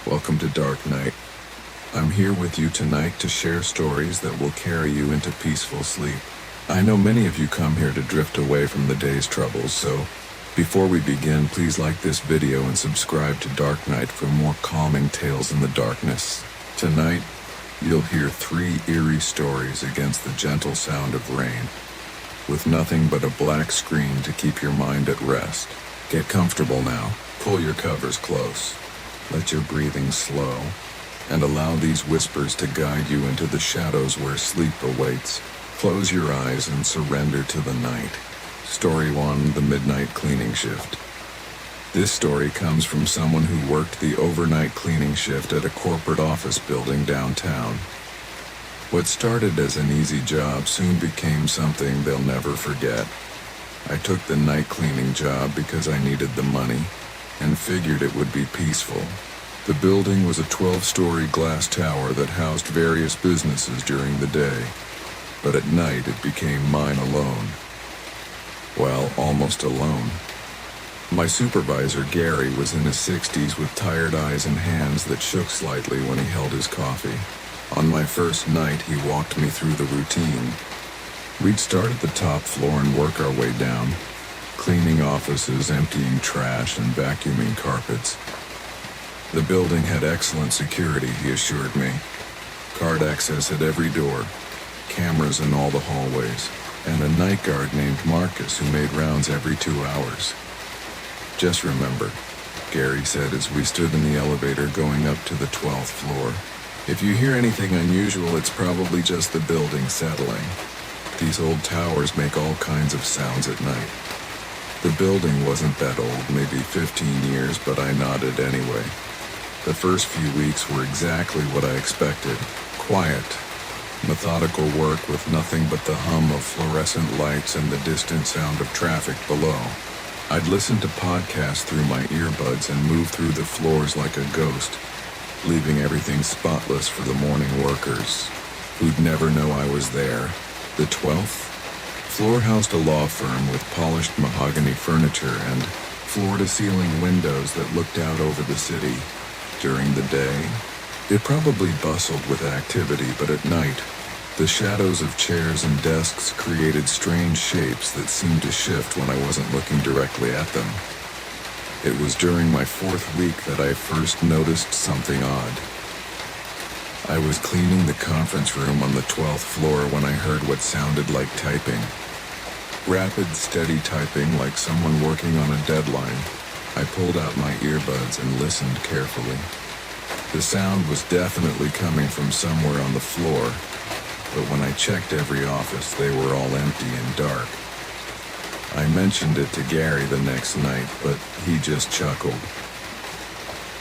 Welcome to Dark Night. I'm here with you tonight to share stories that will carry you into peaceful sleep. I know many of you come here to drift away from the day's troubles, so before we begin, please like this video and subscribe to Dark Night for more calming tales in the darkness. Tonight, you'll hear 3 eerie stories against the gentle sound of rain, with nothing but a black screen to keep your mind at rest. Get comfortable now, pull your covers close, let your breathing slow, and allow these whispers to guide you into the shadows where sleep awaits. Close your eyes and surrender to the night. Story 1, The Midnight Cleaning Shift. This story comes from someone who worked the overnight cleaning shift at a corporate office building downtown. What started as an easy job soon became something they'll never forget. I took the night cleaning job because I needed the money and figured it would be peaceful. The building was a 12-story glass tower that housed various businesses during the day, but at night it became mine alone. Well, almost alone. My supervisor, Gary, was in his 60s with tired eyes and hands that shook slightly when he held his coffee. On my first night, he walked me through the routine. We'd start at the top floor and work our way down, cleaning offices, emptying trash, and vacuuming carpets. The building had excellent security, he assured me. Card access at every door, cameras in all the hallways, and a night guard named Marcus who made rounds every 2 hours. Just remember, Gary said as we stood in the elevator going up to the 12th floor, if you hear anything unusual, it's probably just the building settling. These old towers make all kinds of sounds at night. The building wasn't that old, maybe 15 years, but I nodded anyway. The first few weeks were exactly what I expected. Quiet, methodical work with nothing but the hum of fluorescent lights and the distant sound of traffic below. I'd listen to podcasts through my earbuds and move through the floors like a ghost, leaving everything spotless for the morning workers, who'd never know I was there. The 12th floor housed a law firm with polished mahogany furniture and floor-to-ceiling windows that looked out over the city. During the day, it probably bustled with activity, but at night, the shadows of chairs and desks created strange shapes that seemed to shift when I wasn't looking directly at them. It was during my 4th week that I first noticed something odd. I was cleaning the conference room on the 12th floor when I heard what sounded like typing. Rapid, steady typing like someone working on a deadline. I pulled out my earbuds and listened carefully. The sound was definitely coming from somewhere on the floor, but when I checked every office, they were all empty and dark. I mentioned it to Gary the next night, but he just chuckled.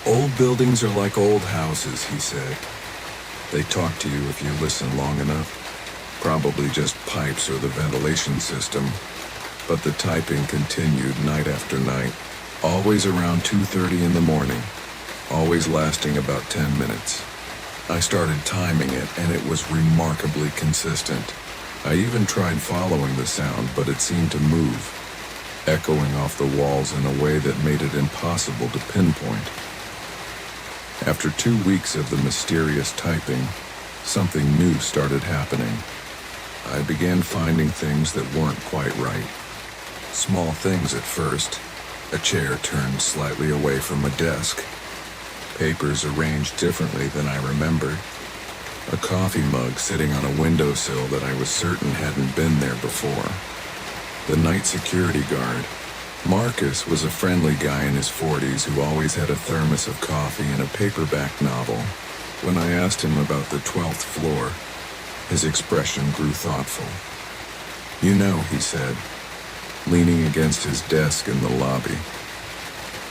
Old buildings are like old houses, he said. They talk to you if you listen long enough. Probably just pipes or the ventilation system. But the typing continued night after night, always around 2:30 in the morning, always lasting about 10 minutes. I started timing it, and it was remarkably consistent. I even tried following the sound, but it seemed to move, echoing off the walls in a way that made it impossible to pinpoint. After 2 weeks of the mysterious typing, something new started happening. I began finding things that weren't quite right. Small things at first. A chair turned slightly away from a desk. Papers arranged differently than I remembered. A coffee mug sitting on a windowsill that I was certain hadn't been there before. The night security guard, Marcus, was a friendly guy in his 40s who always had a thermos of coffee and a paperback novel. When I asked him about the 12th floor, his expression grew thoughtful. You know, he said, leaning against his desk in the lobby,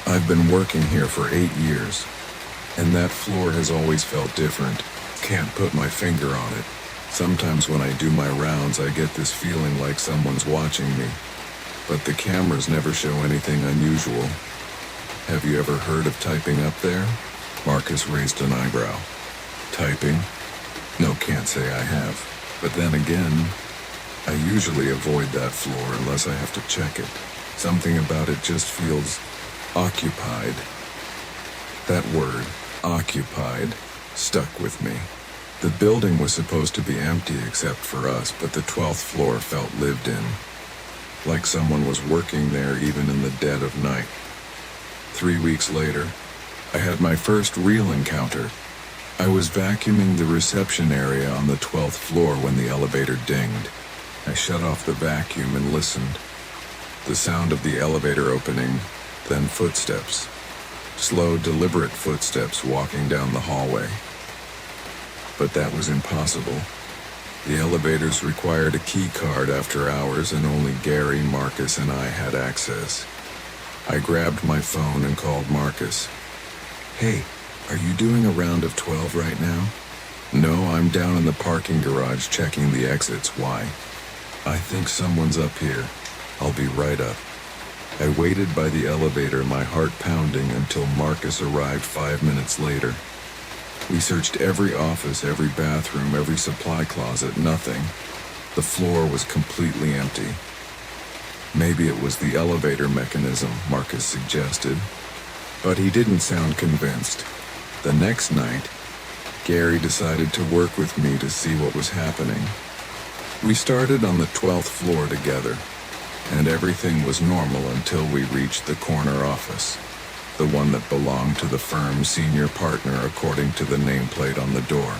I've been working here for 8 years, and that floor has always felt different. Can't put my finger on it. Sometimes when I do my rounds, I get this feeling like someone's watching me. But the cameras never show anything unusual. Have you ever heard of typing up there? Marcus raised an eyebrow. Typing? No, can't say I have. But then again, I usually avoid that floor unless I have to check it. Something about it just feels occupied. That word, occupied, stuck with me. The building was supposed to be empty except for us, but the 12th floor felt lived in, like someone was working there even in the dead of night. 3 weeks later, I had my first real encounter. I was vacuuming the reception area on the 12th floor when the elevator dinged. I shut off the vacuum and listened. The sound of the elevator opening, then footsteps. Slow, deliberate footsteps walking down the hallway. But that was impossible. The elevators required a key card after hours, and only Gary, Marcus, and I had access. I grabbed my phone and called Marcus. "Hey, are you doing a round of 12 right now?" "No, I'm down in the parking garage checking the exits. Why?" "I think someone's up here. I'll be right up." I waited by the elevator, my heart pounding, until Marcus arrived 5 minutes later. We searched every office, every bathroom, every supply closet, nothing. The floor was completely empty. Maybe it was the elevator mechanism, Marcus suggested, but he didn't sound convinced. The next night, Gary decided to work with me to see what was happening. We started on the 12th floor together, and everything was normal until we reached the corner office. The one that belonged to the firm's senior partner according to the nameplate on the door.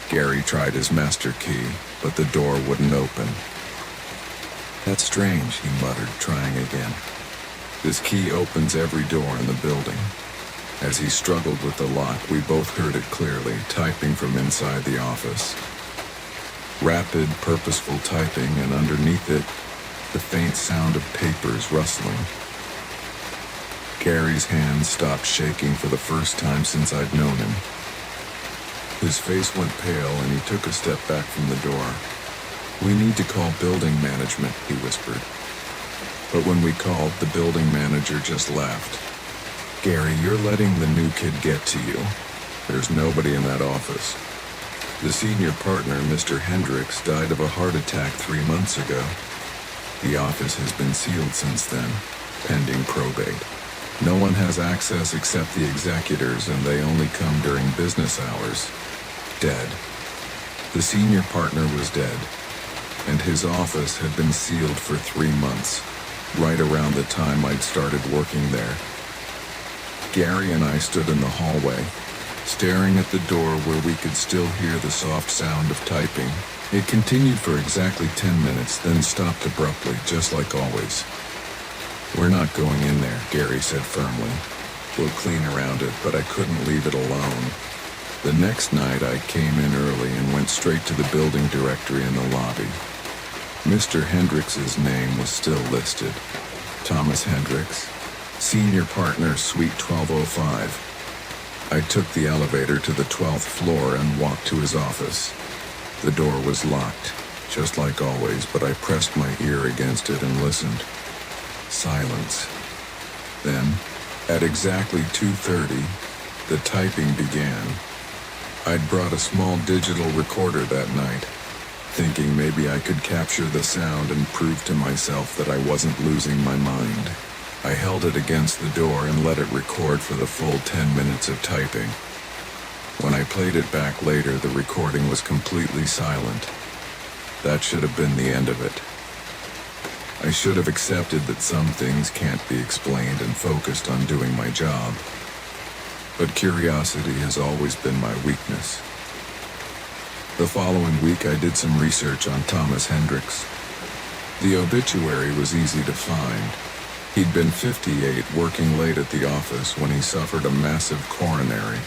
Gary tried his master key, but the door wouldn't open. "That's strange," he muttered, trying again. "This key opens every door in the building." As he struggled with the lock, we both heard it clearly, typing from inside the office. Rapid, purposeful typing, and underneath it, the faint sound of papers rustling. Gary's hands stopped shaking for the first time since I'd known him. His face went pale and he took a step back from the door. "We need to call building management," he whispered. But when we called, the building manager just laughed. "Gary, you're letting the new kid get to you. There's nobody in that office. The senior partner, Mr. Hendricks, died of a heart attack 3 months ago. The office has been sealed since then, pending probate. No one has access except the executors, and they only come during business hours. Dead. The senior partner was dead, and his office had been sealed for 3 months, right around the time I'd started working there." Gary and I stood in the hallway, staring at the door where we could still hear the soft sound of typing. It continued for exactly 10 minutes, then stopped abruptly, just like always. "We're not going in there," Gary said firmly. "We'll clean around it," but I couldn't leave it alone. The next night I came in early and went straight to the building directory in the lobby. Mr. Hendricks's name was still listed. Thomas Hendricks, senior partner, suite 1205. I took the elevator to the 12th floor and walked to his office. The door was locked, just like always, but I pressed my ear against it and listened. Silence. Then, at exactly 2:30, the typing began. I'd brought a small digital recorder that night, thinking maybe I could capture the sound and prove to myself that I wasn't losing my mind. I held it against the door and let it record for the full 10 minutes of typing. When I played it back later, the recording was completely silent. That should have been the end of it. I should have accepted that some things can't be explained and focused on doing my job. But curiosity has always been my weakness. The following week, I did some research on Thomas Hendricks. The obituary was easy to find. He'd been 58, working late at the office when he suffered a massive coronary.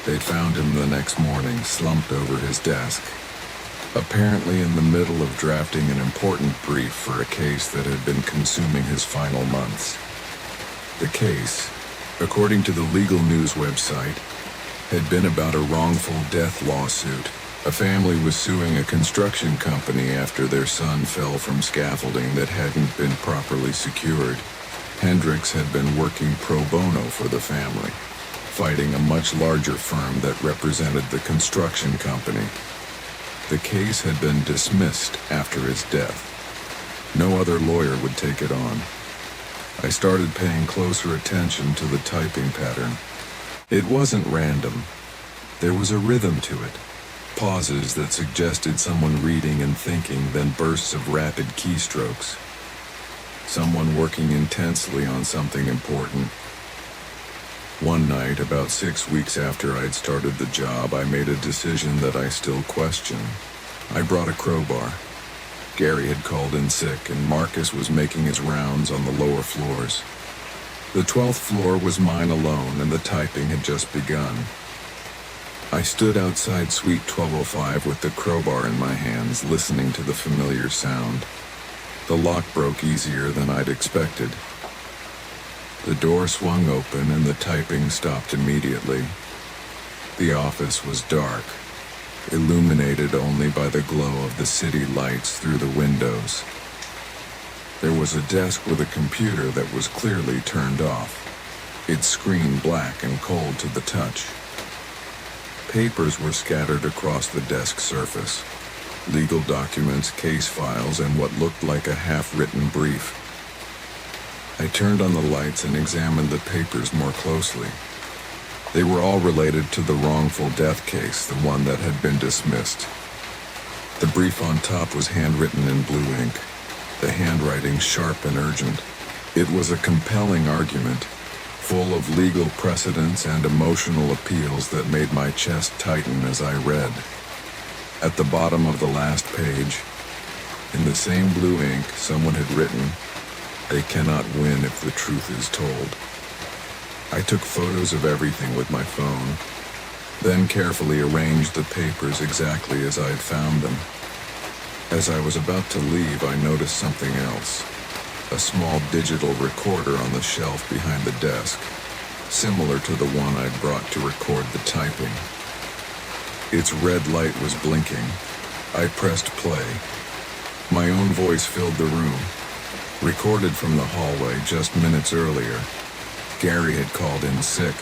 They'd found him the next morning, slumped over his desk, apparently in the middle of drafting an important brief for a case that had been consuming his final months. The case, according to the legal news website, had been about a wrongful death lawsuit. A family was suing a construction company after their son fell from scaffolding that hadn't been properly secured. Hendricks had been working pro bono for the family, fighting a much larger firm that represented the construction company. The case had been dismissed after his death. No other lawyer would take it on. I started paying closer attention to the typing pattern. It wasn't random. There was a rhythm to it. Pauses that suggested someone reading and thinking, then bursts of rapid keystrokes. Someone working intensely on something important. One night, about 6 weeks after I'd started the job, I made a decision that I still question. I brought a crowbar. Gary had called in sick, and Marcus was making his rounds on the lower floors. The 12th floor was mine alone, and the typing had just begun. I stood outside Suite 1205 with the crowbar in my hands, listening to the familiar sound. The lock broke easier than I'd expected. The door swung open and the typing stopped immediately. The office was dark, illuminated only by the glow of the city lights through the windows. There was a desk with a computer that was clearly turned off, its screen black and cold to the touch. Papers were scattered across the desk surface. Legal documents, case files, and what looked like a half-written brief. I turned on the lights and examined the papers more closely. They were all related to the wrongful death case, the one that had been dismissed. The brief on top was handwritten in blue ink, the handwriting sharp and urgent. It was a compelling argument, full of legal precedents and emotional appeals that made my chest tighten as I read. At the bottom of the last page, in the same blue ink, someone had written, "They cannot win if the truth is told." I took photos of everything with my phone, then carefully arranged the papers exactly as I had found them. As I was about to leave, I noticed something else. A small digital recorder on the shelf behind the desk, similar to the one I'd brought to record the typing. Its red light was blinking. I pressed play. My own voice filled the room. Recorded from the hallway just minutes earlier, Gary had called in sick,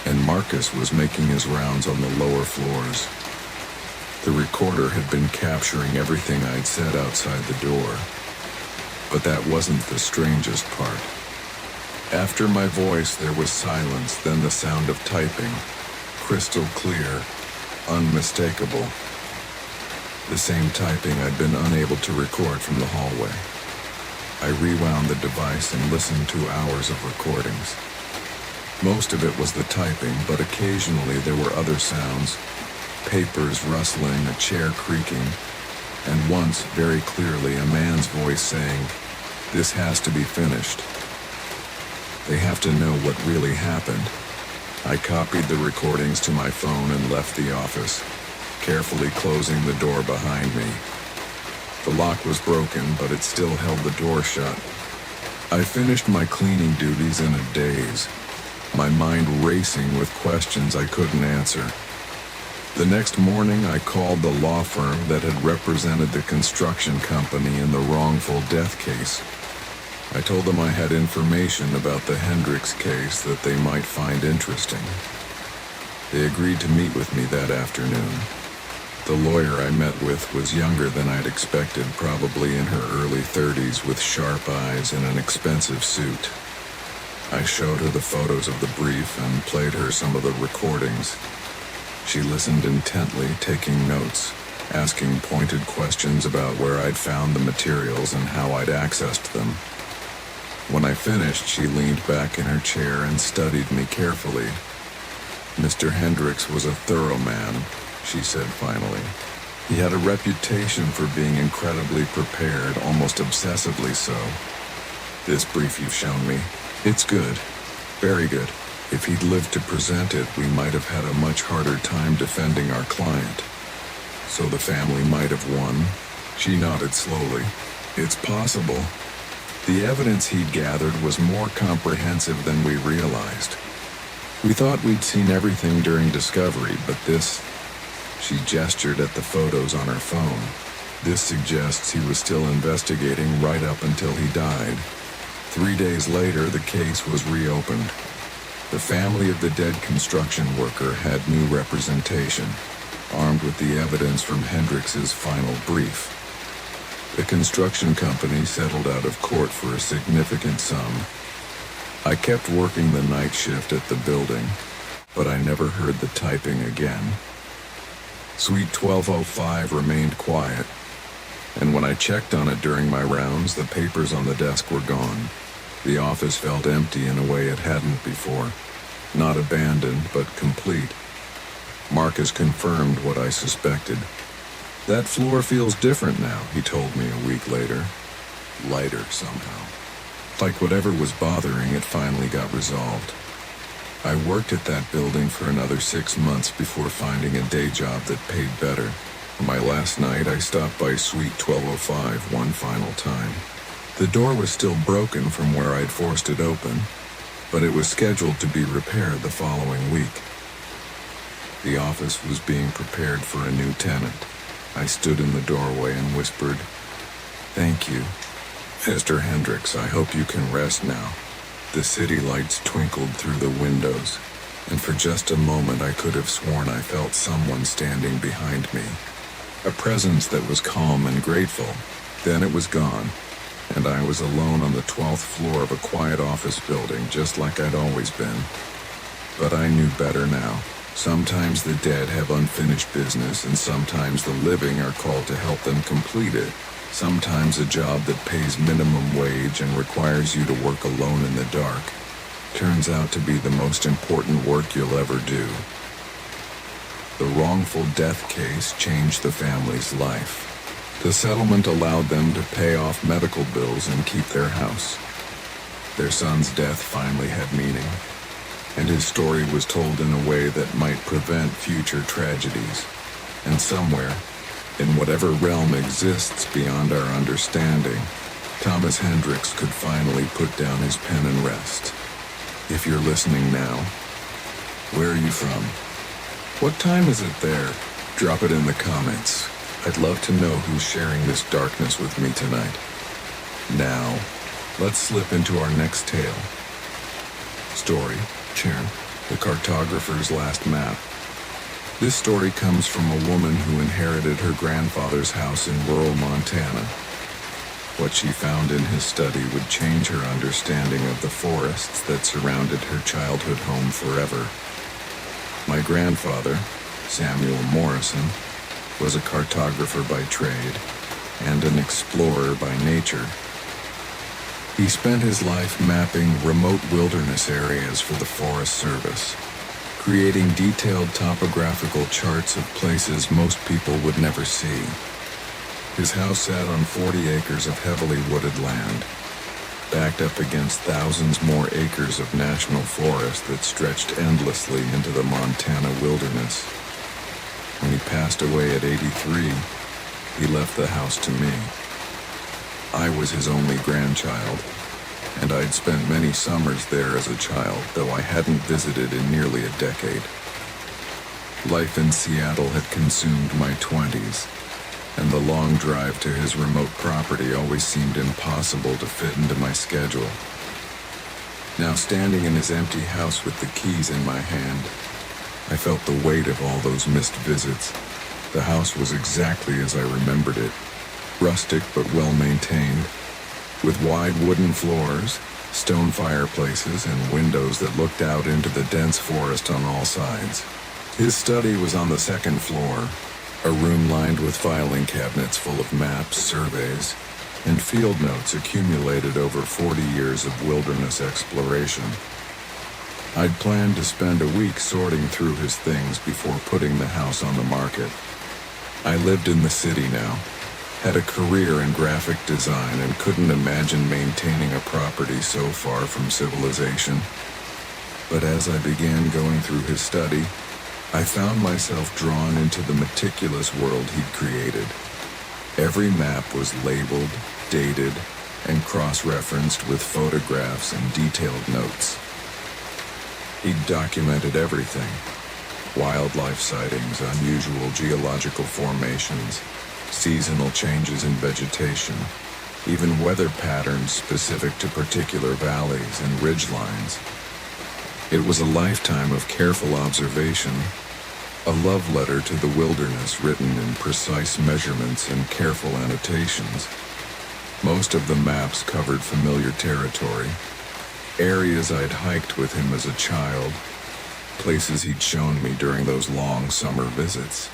and Marcus was making his rounds on the lower floors. The recorder had been capturing everything I'd said outside the door. But that wasn't the strangest part. After my voice, there was silence, then the sound of typing, crystal clear, unmistakable. The same typing I'd been unable to record from the hallway. I rewound the device and listened to hours of recordings. Most of it was the typing, but occasionally there were other sounds, papers rustling, a chair creaking, and once, very clearly, a man's voice saying, "This has to be finished. They have to know what really happened." I copied the recordings to my phone and left the office, carefully closing the door behind me. The lock was broken, but it still held the door shut. I finished my cleaning duties in a daze, my mind racing with questions I couldn't answer. The next morning, I called the law firm that had represented the construction company in the wrongful death case. I told them I had information about the Hendricks case that they might find interesting. They agreed to meet with me that afternoon. The lawyer I met with was younger than I'd expected, probably in her early 30s, with sharp eyes and an expensive suit. I showed her the photos of the brief and played her some of the recordings. She listened intently, taking notes, asking pointed questions about where I'd found the materials and how I'd accessed them. When I finished, she leaned back in her chair and studied me carefully. "Mr. Hendricks was a thorough man," she said finally. "He had a reputation for being incredibly prepared, almost obsessively so. This brief you've shown me, it's good, very good. If he'd lived to present it, we might have had a much harder time defending our client. So the family might have won." She nodded slowly. "It's possible. The evidence he'd gathered was more comprehensive than we realized. We thought we'd seen everything during discovery, but this..." She gestured at the photos on her phone. "This suggests he was still investigating right up until he died." 3 days later, the case was reopened. The family of the dead construction worker had new representation, armed with the evidence from Hendricks's final brief. The construction company settled out of court for a significant sum. I kept working the night shift at the building, but I never heard the typing again. Suite 1205 remained quiet, and when I checked on it during my rounds, the papers on the desk were gone. The office felt empty in a way it hadn't before. Not abandoned, but complete. Marcus confirmed what I suspected. That floor feels different now, he told me a week later. Lighter somehow. Like whatever was bothering it finally got resolved. I worked at that building for another 6 months before finding a day job that paid better. My last night, I stopped by Suite 1205 one final time. The door was still broken from where I'd forced it open, but it was scheduled to be repaired the following week. The office was being prepared for a new tenant. I stood in the doorway and whispered, "Thank you. Mr. Hendricks, I hope you can rest now." The city lights twinkled through the windows, and for just a moment I could have sworn I felt someone standing behind me. A presence that was calm and grateful. Then it was gone, and I was alone on the 12th floor of a quiet office building, just like I'd always been. But I knew better now. Sometimes the dead have unfinished business, and sometimes the living are called to help them complete it. Sometimes a job that pays minimum wage and requires you to work alone in the dark turns out to be the most important work you'll ever do. The wrongful death case changed the family's life. The settlement allowed them to pay off medical bills and keep their house. Their son's death finally had meaning, and his story was told in a way that might prevent future tragedies. And somewhere, in whatever realm exists beyond our understanding, Thomas Hendricks could finally put down his pen and rest. If you're listening now, where are you from? What time is it there? Drop it in the comments. I'd love to know who's sharing this darkness with me tonight. Now, let's slip into our next tale. Story, Chern, the cartographer's last map. This story comes from a woman who inherited her grandfather's house in rural Montana. What she found in his study would change her understanding of the forests that surrounded her childhood home forever. My grandfather, Samuel Morrison, was a cartographer by trade and an explorer by nature. He spent his life mapping remote wilderness areas for the Forest Service, creating detailed topographical charts of places most people would never see. His house sat on 40 acres of heavily wooded land, backed up against thousands more acres of national forest that stretched endlessly into the Montana wilderness. When he passed away at 83, he left the house to me. I was his only grandchild, and I'd spent many summers there as a child, though I hadn't visited in nearly a decade. Life in Seattle had consumed my 20s, and the long drive to his remote property always seemed impossible to fit into my schedule. Now, standing in his empty house with the keys in my hand, I felt the weight of all those missed visits. The house was exactly as I remembered it, rustic but well-maintained, with wide wooden floors, stone fireplaces, and windows that looked out into the dense forest on all sides. His study was on the second floor, a room lined with filing cabinets full of maps, surveys, and field notes accumulated over 40 years of wilderness exploration. I'd planned to spend a week sorting through his things before putting the house on the market. I lived in the city now, had a career in graphic design, and couldn't imagine maintaining a property so far from civilization. But as I began going through his study, I found myself drawn into the meticulous world he'd created. Every map was labeled, dated, and cross-referenced with photographs and detailed notes. He'd documented everything: wildlife sightings, unusual geological formations, seasonal changes in vegetation, even weather patterns specific to particular valleys and ridgelines. It was a lifetime of careful observation, a love letter to the wilderness written in precise measurements and careful annotations. Most of the maps covered familiar territory, areas I'd hiked with him as a child, places he'd shown me during those long summer visits.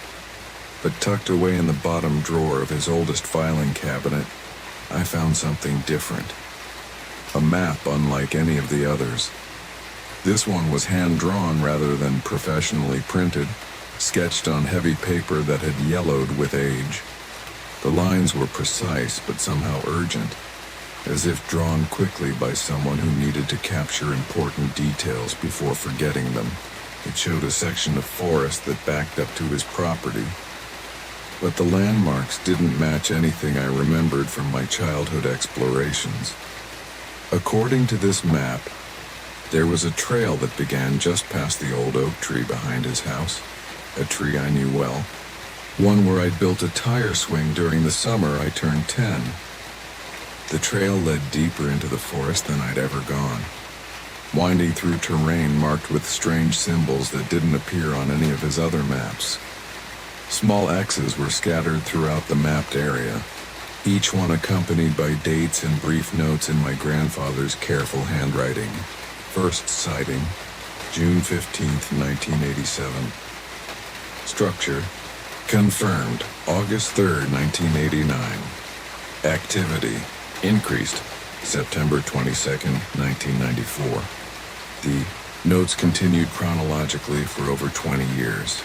But tucked away in the bottom drawer of his oldest filing cabinet, I found something different. A map unlike any of the others. This one was hand-drawn rather than professionally printed, sketched on heavy paper that had yellowed with age. The lines were precise but somehow urgent, as if drawn quickly by someone who needed to capture important details before forgetting them. It showed a section of forest that backed up to his property, but the landmarks didn't match anything I remembered from my childhood explorations. According to this map, there was a trail that began just past the old oak tree behind his house, a tree I knew well, one where I'd built a tire swing during the summer I turned 10. The trail led deeper into the forest than I'd ever gone, winding through terrain marked with strange symbols that didn't appear on any of his other maps. Small X's were scattered throughout the mapped area, each one accompanied by dates and brief notes in my grandfather's careful handwriting. First sighting, June 15th, 1987. Structure, confirmed, August 3rd, 1989. Activity, increased, September 22nd, 1994. The notes continued chronologically for over 20 years.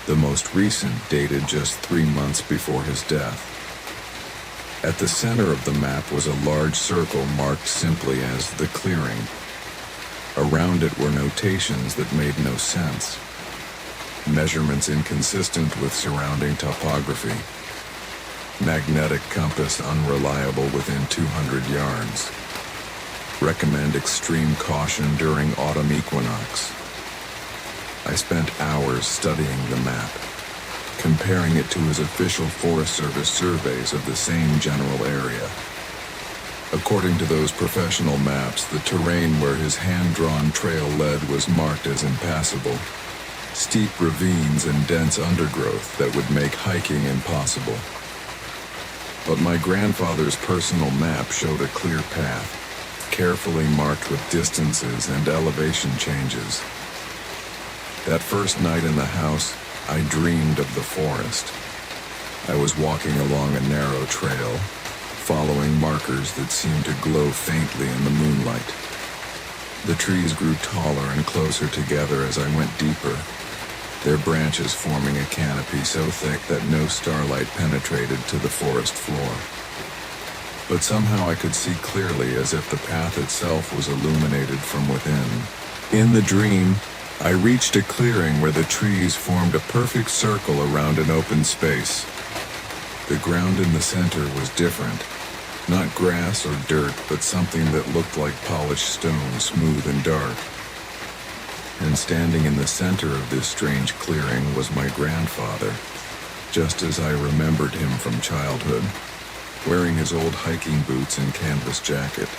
The most recent dated just 3 months before his death. At the center of the map was a large circle marked simply as the clearing. Around it were notations that made no sense. Measurements inconsistent with surrounding topography. Magnetic compass unreliable within 200 yards. Recommend extreme caution during autumn equinox. I spent hours studying the map, comparing it to his official Forest Service surveys of the same general area. According to those professional maps, the terrain where his hand-drawn trail led was marked as impassable. Steep ravines and dense undergrowth that would make hiking impossible. But my grandfather's personal map showed a clear path, carefully marked with distances and elevation changes. That first night in the house, I dreamed of the forest. I was walking along a narrow trail, following markers that seemed to glow faintly in the moonlight. The trees grew taller and closer together as I went deeper, their branches forming a canopy so thick that no starlight penetrated to the forest floor. But somehow I could see clearly, as if the path itself was illuminated from within. In the dream, I reached a clearing where the trees formed a perfect circle around an open space. The ground in the center was different. Not grass or dirt, but something that looked like polished stone, smooth and dark. And standing in the center of this strange clearing was my grandfather, just as I remembered him from childhood, wearing his old hiking boots and canvas jacket.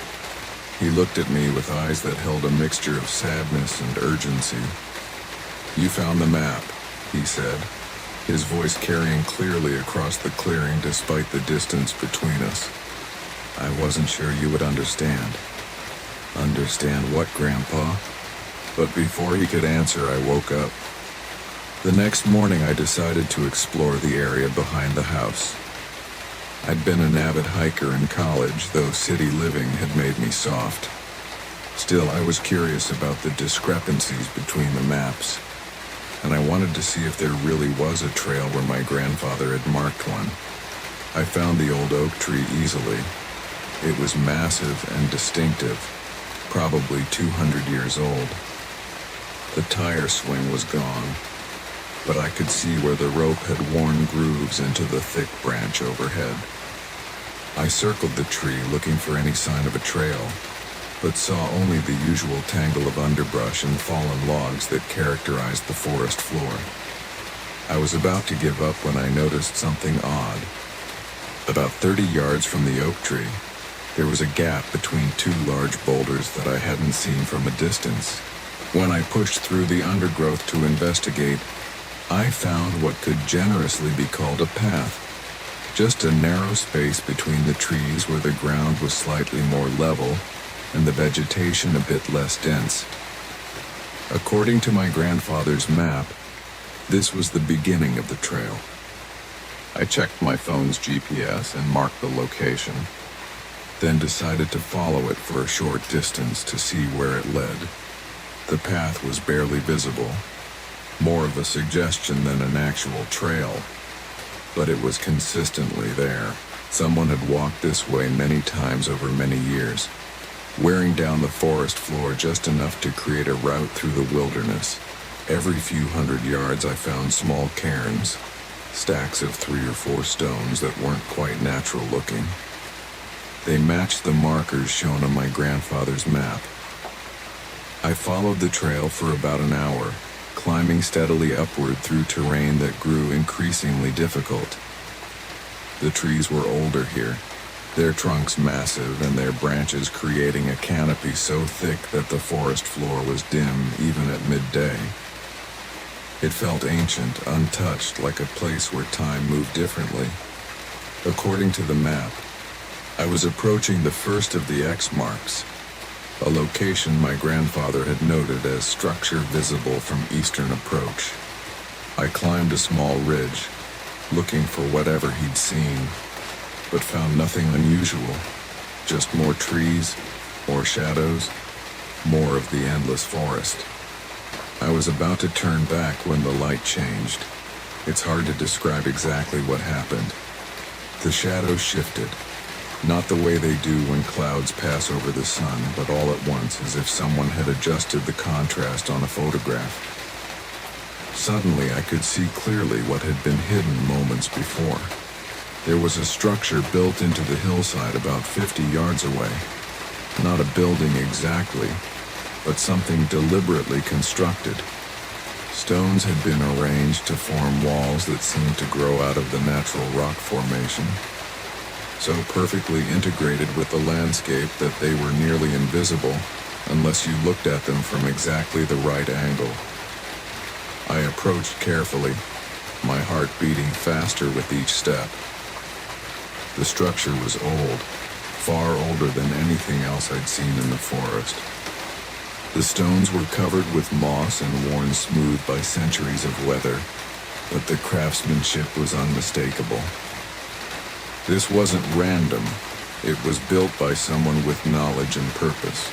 He looked at me with eyes that held a mixture of sadness and urgency. "You found the map," he said, his voice carrying clearly across the clearing despite the distance between us. "I wasn't sure you would understand." "Understand what, Grandpa?" But before he could answer, I woke up. The next morning, I decided to explore the area behind the house. I'd been an avid hiker in college, though city living had made me soft. Still, I was curious about the discrepancies between the maps, and I wanted to see if there really was a trail where my grandfather had marked one. I found the old oak tree easily. It was massive and distinctive, probably 200 years old. The tire swing was gone, but I could see where the rope had worn grooves into the thick branch overhead. I circled the tree looking for any sign of a trail, but saw only the usual tangle of underbrush and fallen logs that characterized the forest floor. I was about to give up when I noticed something odd. About 30 yards from the oak tree, there was a gap between two large boulders that I hadn't seen from a distance. When I pushed through the undergrowth to investigate, I found what could generously be called a path. Just a narrow space between the trees where the ground was slightly more level and the vegetation a bit less dense. According to my grandfather's map, this was the beginning of the trail. I checked my phone's GPS and marked the location, then decided to follow it for a short distance to see where it led. The path was barely visible, more of a suggestion than an actual trail, but it was consistently there. Someone had walked this way many times over many years, wearing down the forest floor just enough to create a route through the wilderness. Every few hundred yards I found small cairns, stacks of 3 or 4 stones that weren't quite natural looking. They matched the markers shown on my grandfather's map. I followed the trail for about an hour, climbing steadily upward through terrain that grew increasingly difficult. The trees were older here, their trunks massive and their branches creating a canopy so thick that the forest floor was dim even at midday. It felt ancient, untouched, like a place where time moved differently. According to the map, I was approaching the first of the X marks, a location my grandfather had noted as structure visible from eastern approach. I climbed a small ridge, looking for whatever he'd seen, but found nothing unusual, just more trees, more shadows, more of the endless forest. I was about to turn back when the light changed. It's hard to describe exactly what happened. The shadows shifted, not the way they do when clouds pass over the sun, but all at once, as if someone had adjusted the contrast on a photograph. Suddenly, I could see clearly what had been hidden moments before. There was a structure built into the hillside about 50 yards away. Not a building exactly, but something deliberately constructed. Stones had been arranged to form walls that seemed to grow out of the natural rock formation, so perfectly integrated with the landscape that they were nearly invisible unless you looked at them from exactly the right angle. I approached carefully, my heart beating faster with each step. The structure was old, far older than anything else I'd seen in the forest. The stones were covered with moss and worn smooth by centuries of weather, but the craftsmanship was unmistakable. This wasn't random. It was built by someone with knowledge and purpose.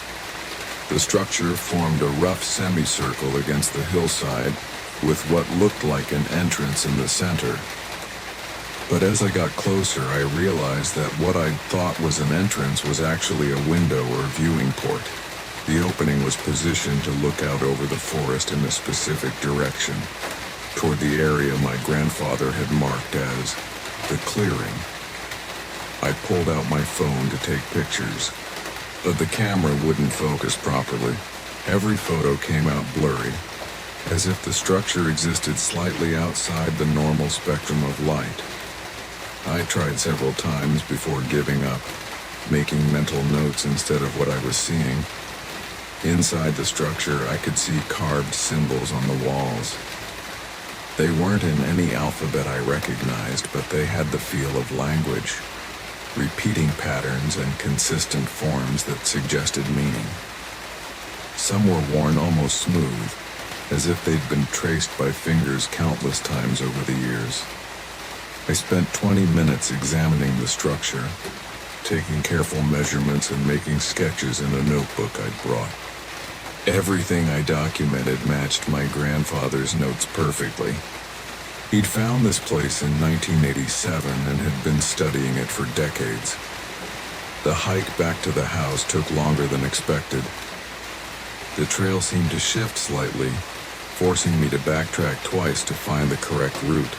The structure formed a rough semicircle against the hillside, with what looked like an entrance in the center. But as I got closer, I realized that what I thought was an entrance was actually a window or viewing port. The opening was positioned to look out over the forest in a specific direction, toward the area my grandfather had marked as the clearing. I pulled out my phone to take pictures, but the camera wouldn't focus properly. Every photo came out blurry, as if the structure existed slightly outside the normal spectrum of light. I tried several times before giving up, making mental notes instead of what I was seeing. Inside the structure, I could see carved symbols on the walls. They weren't in any alphabet I recognized, but they had the feel of language, repeating patterns and consistent forms that suggested meaning. Some were worn almost smooth, as if they'd been traced by fingers countless times over the years. I spent 20 minutes examining the structure, taking careful measurements and making sketches in a notebook I'd brought. Everything I documented matched my grandfather's notes perfectly. He'd found this place in 1987 and had been studying it for decades. The hike back to the house took longer than expected. The trail seemed to shift slightly, forcing me to backtrack twice to find the correct route.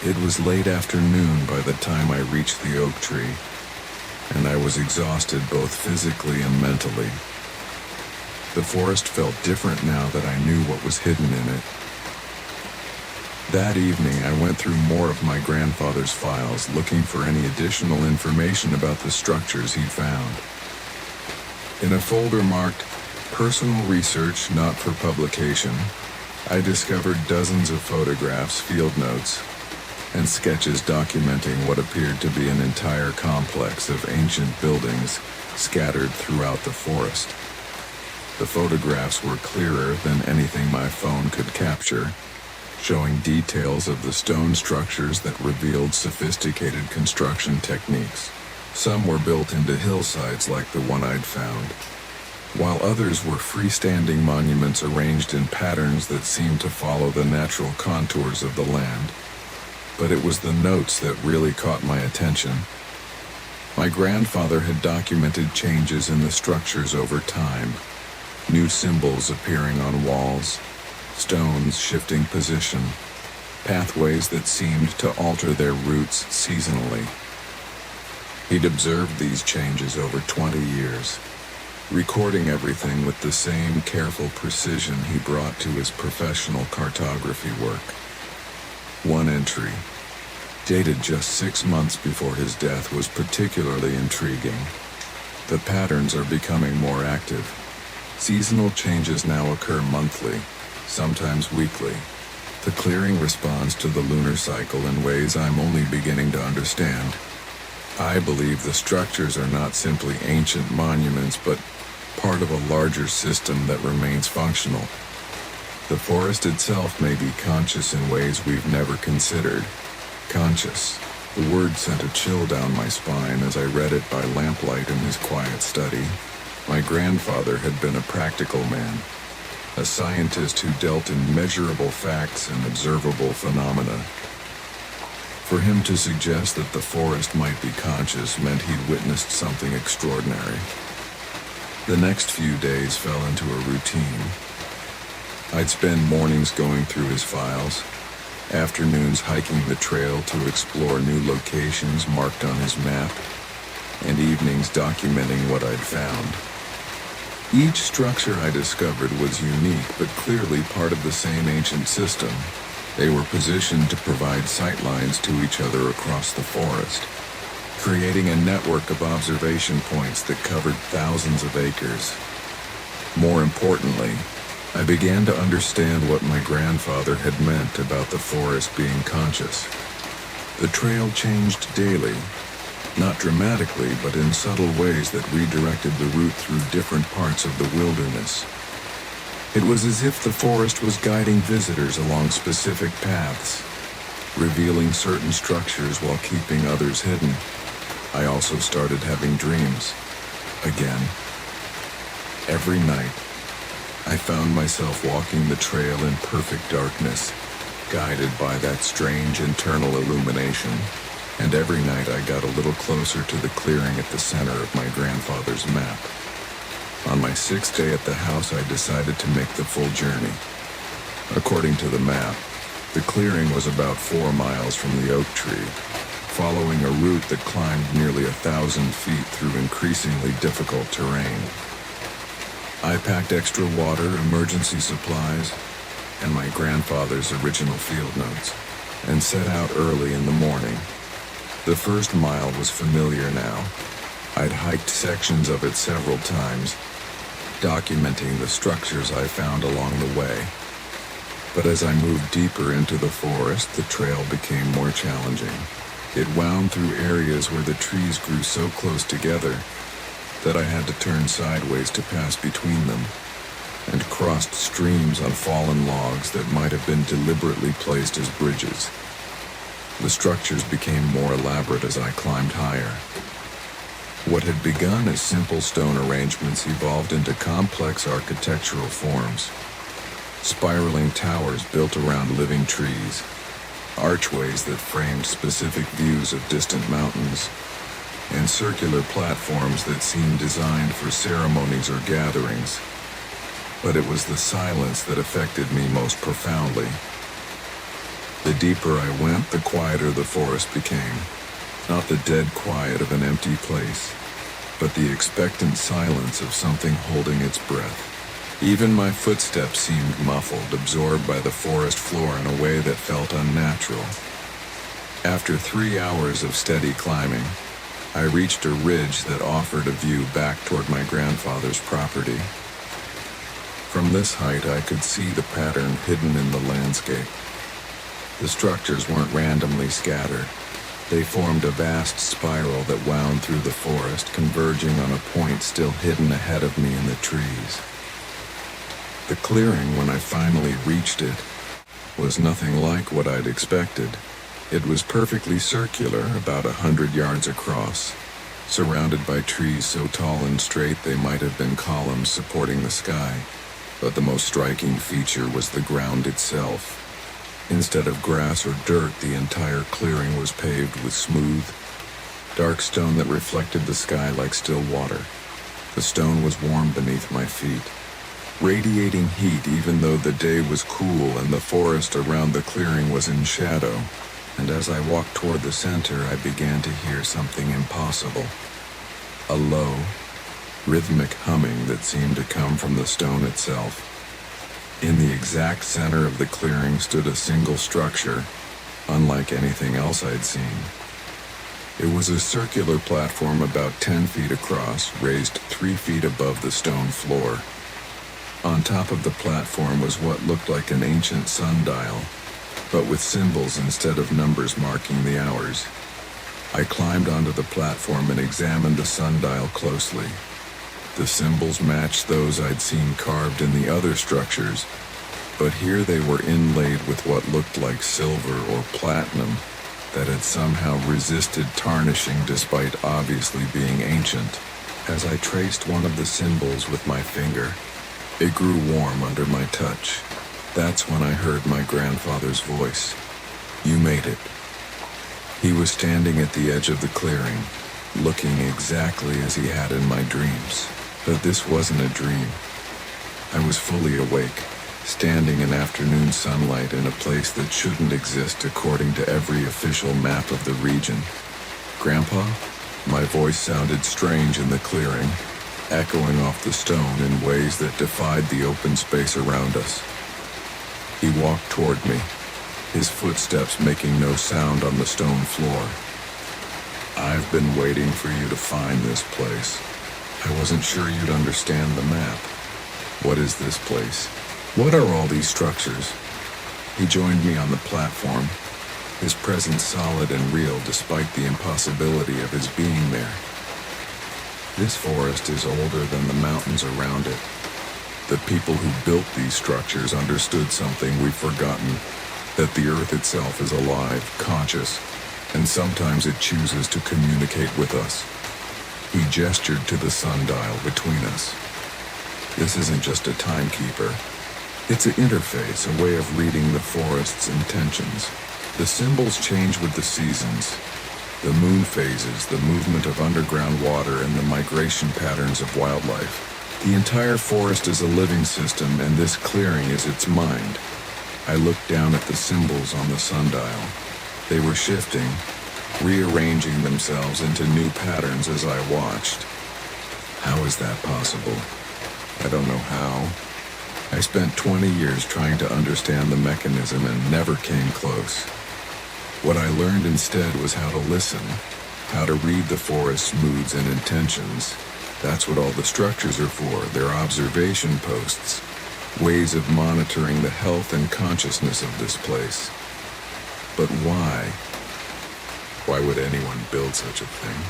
It was late afternoon by the time I reached the oak tree, and I was exhausted both physically and mentally. The forest felt different now that I knew what was hidden in it. That evening, I went through more of my grandfather's files, looking for any additional information about the structures he'd found. In a folder marked Personal Research Not for Publication, I discovered dozens of photographs, field notes, and sketches documenting what appeared to be an entire complex of ancient buildings scattered throughout the forest. The photographs were clearer than anything my phone could capture, showing details of the stone structures that revealed sophisticated construction techniques. Some were built into hillsides like the one I'd found, while others were freestanding monuments arranged in patterns that seemed to follow the natural contours of the land. But it was the notes that really caught my attention. My grandfather had documented changes in the structures over time, new symbols appearing on walls, stones shifting position, pathways that seemed to alter their routes seasonally. He'd observed these changes over 20 years, recording everything with the same careful precision he brought to his professional cartography work. One entry, dated just 6 months before his death, was particularly intriguing. The patterns are becoming more active. Seasonal changes now occur monthly, sometimes weekly. The clearing responds to the lunar cycle in ways I'm only beginning to understand. I believe the structures are not simply ancient monuments, but part of a larger system that remains functional. The forest itself may be conscious in ways we've never considered. Conscious. The word sent a chill down my spine as I read it by lamplight in his quiet study. My grandfather had been a practical man, a scientist who dealt in measurable facts and observable phenomena. For him to suggest that the forest might be conscious meant he'd witnessed something extraordinary. The next few days fell into a routine. I'd spend mornings going through his files, afternoons hiking the trail to explore new locations marked on his map, and evenings documenting what I'd found. Each structure I discovered was unique, but clearly part of the same ancient system. They were positioned to provide sightlines to each other across the forest, creating a network of observation points that covered thousands of acres. More importantly, I began to understand what my grandfather had meant about the forest being conscious. The trail changed daily, not dramatically, but in subtle ways that redirected the route through different parts of the wilderness. It was as if the forest was guiding visitors along specific paths, revealing certain structures while keeping others hidden. I also started having dreams. Again. Every night, I found myself walking the trail in perfect darkness, guided by that strange internal illumination. And every night I got a little closer to the clearing at the center of my grandfather's map. On my 6th day at the house, I decided to make the full journey. According to the map, the clearing was about 4 miles from the oak tree, following a route that climbed nearly 1,000 feet through increasingly difficult terrain. I packed extra water, emergency supplies, and my grandfather's original field notes, and set out early in the morning. The first mile was familiar now. I'd hiked sections of it several times, documenting the structures I found along the way. But as I moved deeper into the forest, the trail became more challenging. It wound through areas where the trees grew so close together that I had to turn sideways to pass between them, and crossed streams on fallen logs that might have been deliberately placed as bridges. The structures became more elaborate as I climbed higher. What had begun as simple stone arrangements evolved into complex architectural forms. Spiraling towers built around living trees, archways that framed specific views of distant mountains, and circular platforms that seemed designed for ceremonies or gatherings. But it was the silence that affected me most profoundly. The deeper I went, the quieter the forest became. Not the dead quiet of an empty place, but the expectant silence of something holding its breath. Even my footsteps seemed muffled, absorbed by the forest floor in a way that felt unnatural. After 3 hours of steady climbing, I reached a ridge that offered a view back toward my grandfather's property. From this height, I could see the pattern hidden in the landscape. The structures weren't randomly scattered. They formed a vast spiral that wound through the forest, converging on a point still hidden ahead of me in the trees. The clearing, when I finally reached it, was nothing like what I'd expected. It was perfectly circular, about 100 yards across, surrounded by trees so tall and straight they might have been columns supporting the sky. But the most striking feature was the ground itself. Instead of grass or dirt, the entire clearing was paved with smooth, dark stone that reflected the sky like still water. The stone was warm beneath my feet, radiating heat even though the day was cool and the forest around the clearing was in shadow. And as I walked toward the center, I began to hear something impossible. A low, rhythmic humming that seemed to come from the stone itself. In the exact center of the clearing stood a single structure, unlike anything else I'd seen. It was a circular platform about 10 feet across, raised 3 feet above the stone floor. On top of the platform was what looked like an ancient sundial, but with symbols instead of numbers marking the hours. I climbed onto the platform and examined the sundial closely. The symbols matched those I'd seen carved in the other structures, but here they were inlaid with what looked like silver or platinum that had somehow resisted tarnishing despite obviously being ancient. As I traced one of the symbols with my finger, it grew warm under my touch. That's when I heard my grandfather's voice. "You made it." He was standing at the edge of the clearing, looking exactly as he had in my dreams. But this wasn't a dream. I was fully awake, standing in afternoon sunlight in a place that shouldn't exist according to every official map of the region. "Grandpa?" My voice sounded strange in the clearing, echoing off the stone in ways that defied the open space around us. He walked toward me, his footsteps making no sound on the stone floor. "I've been waiting for you to find this place. I wasn't sure you'd understand the map. What is this place? What are all these structures?" He joined me on the platform, his presence solid and real despite the impossibility of his being there. "This forest is older than the mountains around it. The people who built these structures understood something we've forgotten, that the earth itself is alive, conscious, and sometimes it chooses to communicate with us." He gestured to the sundial between us. "This isn't just a timekeeper. It's an interface, a way of reading the forest's intentions. The symbols change with the seasons, the moon phases, the movement of underground water, and the migration patterns of wildlife. The entire forest is a living system, and this clearing is its mind." I looked down at the symbols on the sundial. They were shifting, rearranging themselves into new patterns as I watched. How is that possible? I don't know how. I spent 20 years trying to understand the mechanism and never came close. What I learned instead was how to listen, how to read the forest's moods and intentions. That's what all the structures are for. They're observation posts, ways of monitoring the health and consciousness of this place. But why? Why would anyone build such a thing?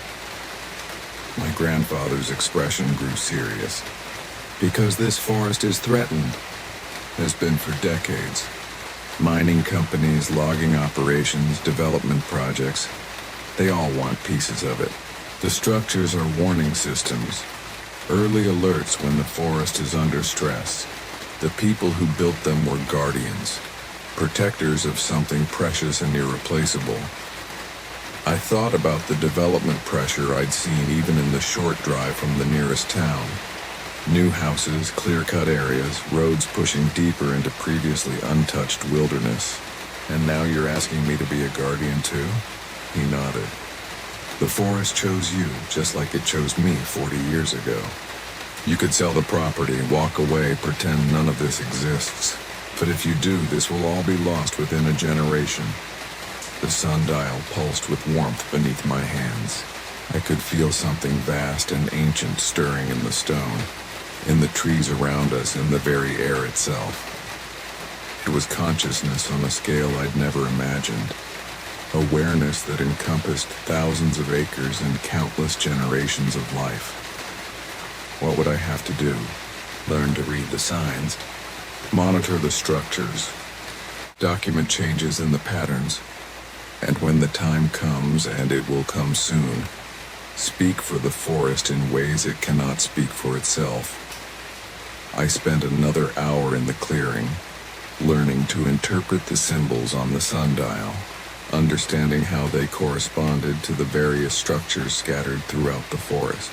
My grandfather's expression grew serious. "Because this forest is threatened. Has been for decades. Mining companies, logging operations, development projects, they all want pieces of it. The structures are warning systems, early alerts when the forest is under stress. The people who built them were guardians, protectors of something precious and irreplaceable." I thought about the development pressure I'd seen even in the short drive from the nearest town. New houses, clear-cut areas, roads pushing deeper into previously untouched wilderness. "And now you're asking me to be a guardian too?" He nodded. "The forest chose you, just like it chose me 40 years ago. You could sell the property, walk away, pretend none of this exists. But if you do, this will all be lost within a generation." The sundial pulsed with warmth beneath my hands. I could feel something vast and ancient stirring in the stone, in the trees around us, in the very air itself. It was consciousness on a scale I'd never imagined. Awareness that encompassed thousands of acres and countless generations of life. What would I have to do? Learn to read the signs? Monitor the structures. Document changes in the patterns. And when the time comes, and it will come soon, speak for the forest in ways it cannot speak for itself. I spent another hour in the clearing, learning to interpret the symbols on the sundial, understanding how they corresponded to the various structures scattered throughout the forest.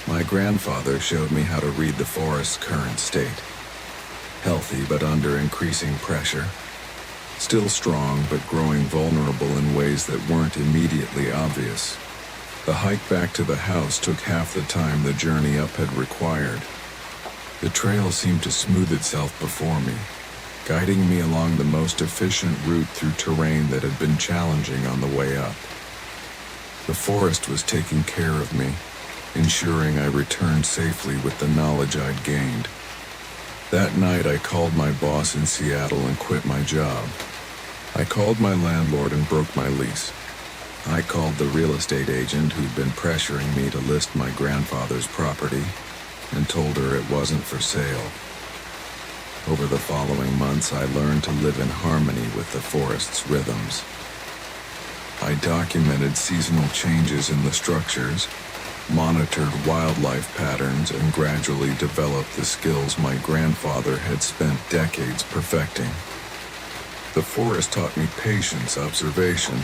My grandfather showed me how to read the forest's current state. Healthy but under increasing pressure. Still strong but growing vulnerable in ways that weren't immediately obvious. The hike back to the house took half the time the journey up had required. The trail seemed to smooth itself before me, guiding me along the most efficient route through terrain that had been challenging on the way up. The forest was taking care of me, ensuring I returned safely with the knowledge I'd gained. That night I called my boss in Seattle and quit my job. I called my landlord and broke my lease. I called the real estate agent who'd been pressuring me to list my grandfather's property and told her it wasn't for sale. Over the following months, I learned to live in harmony with the forest's rhythms. I documented seasonal changes in the structures, monitored wildlife patterns, and gradually developed the skills my grandfather had spent decades perfecting. The forest taught me patience, observation,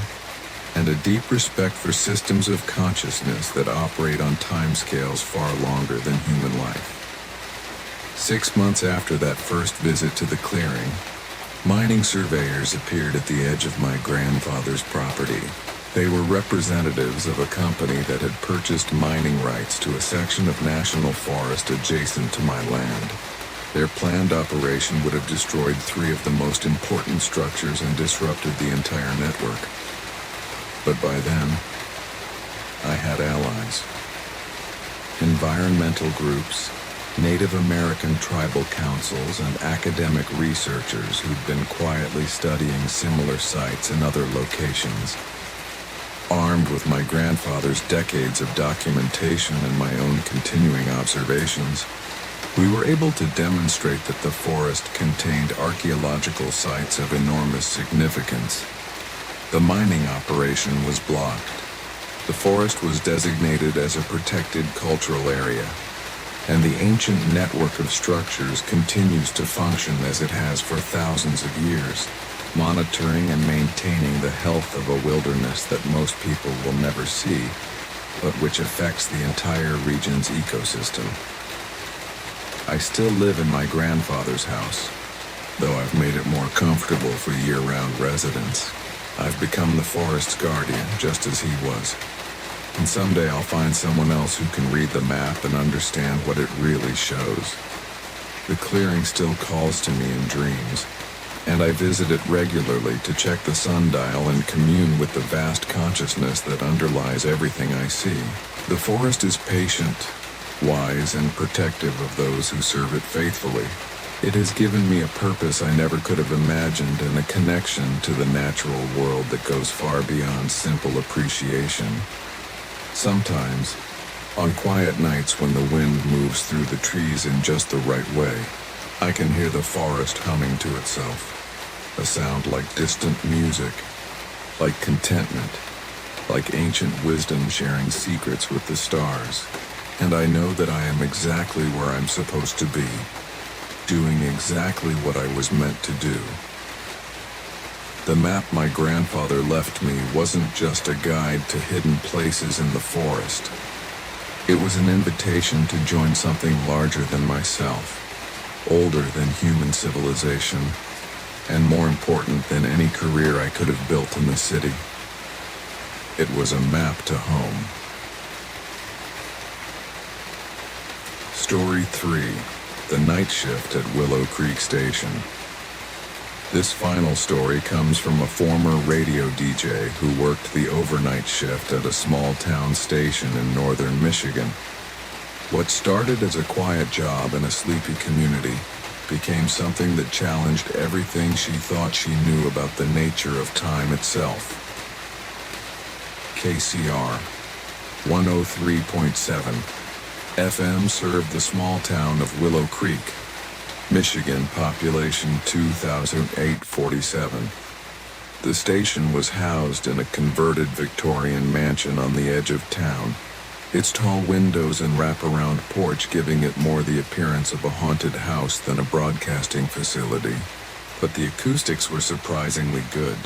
and a deep respect for systems of consciousness that operate on timescales far longer than human life. 6 months after that first visit to the clearing, mining surveyors appeared at the edge of my grandfather's property. They were representatives of a company that had purchased mining rights to a section of national forest adjacent to my land. Their planned operation would have destroyed 3 of the most important structures and disrupted the entire network. But by then, I had allies. Environmental groups, Native American tribal councils, and academic researchers who'd been quietly studying similar sites in other locations. Armed with my grandfather's decades of documentation and my own continuing observations, we were able to demonstrate that the forest contained archaeological sites of enormous significance. The mining operation was blocked. The forest was designated as a protected cultural area, and the ancient network of structures continues to function as it has for thousands of years, monitoring and maintaining the health of a wilderness that most people will never see, but which affects the entire region's ecosystem. I still live in my grandfather's house, though I've made it more comfortable for year-round residents. I've become the forest's guardian, just as he was. And someday I'll find someone else who can read the map and understand what it really shows. The clearing still calls to me in dreams, and I visit it regularly to check the sundial and commune with the vast consciousness that underlies everything I see. The forest is patient, wise, and protective of those who serve it faithfully. It has given me a purpose I never could have imagined and a connection to the natural world that goes far beyond simple appreciation. Sometimes, on quiet nights when the wind moves through the trees in just the right way, I can hear the forest humming to itself, a sound like distant music, like contentment, like ancient wisdom sharing secrets with the stars. And I know that I am exactly where I'm supposed to be, doing exactly what I was meant to do. The map my grandfather left me wasn't just a guide to hidden places in the forest. It was an invitation to join something larger than myself, older than human civilization, and more important than any career I could have built in the city. It was a map to home. Story 3. The Night Shift at Willow Creek Station. This final story comes from a former radio DJ who worked the overnight shift at a small town station in northern Michigan. What started as a quiet job in a sleepy community became something that challenged everything she thought she knew about the nature of time itself. KCR 103.7 FM served the small town of Willow Creek, Michigan, population 2,847. The station was housed in a converted Victorian mansion on the edge of town, its tall windows and wraparound porch giving it more the appearance of a haunted house than a broadcasting facility. But the acoustics were surprisingly good,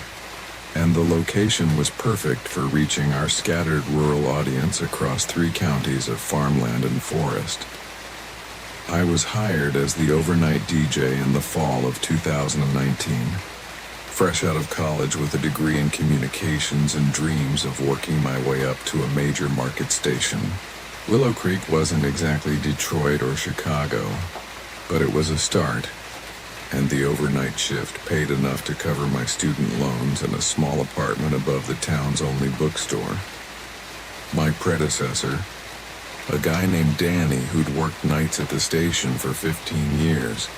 and the location was perfect for reaching our scattered rural audience across 3 counties of farmland and forest. I was hired as the overnight DJ in the fall of 2019, fresh out of college with a degree in communications and dreams of working my way up to a major market station. Willow Creek wasn't exactly Detroit or Chicago, but it was a start, and the overnight shift paid enough to cover my student loans and a small apartment above the town's only bookstore. My predecessor, a guy named Danny who'd worked nights at the station for 15 years,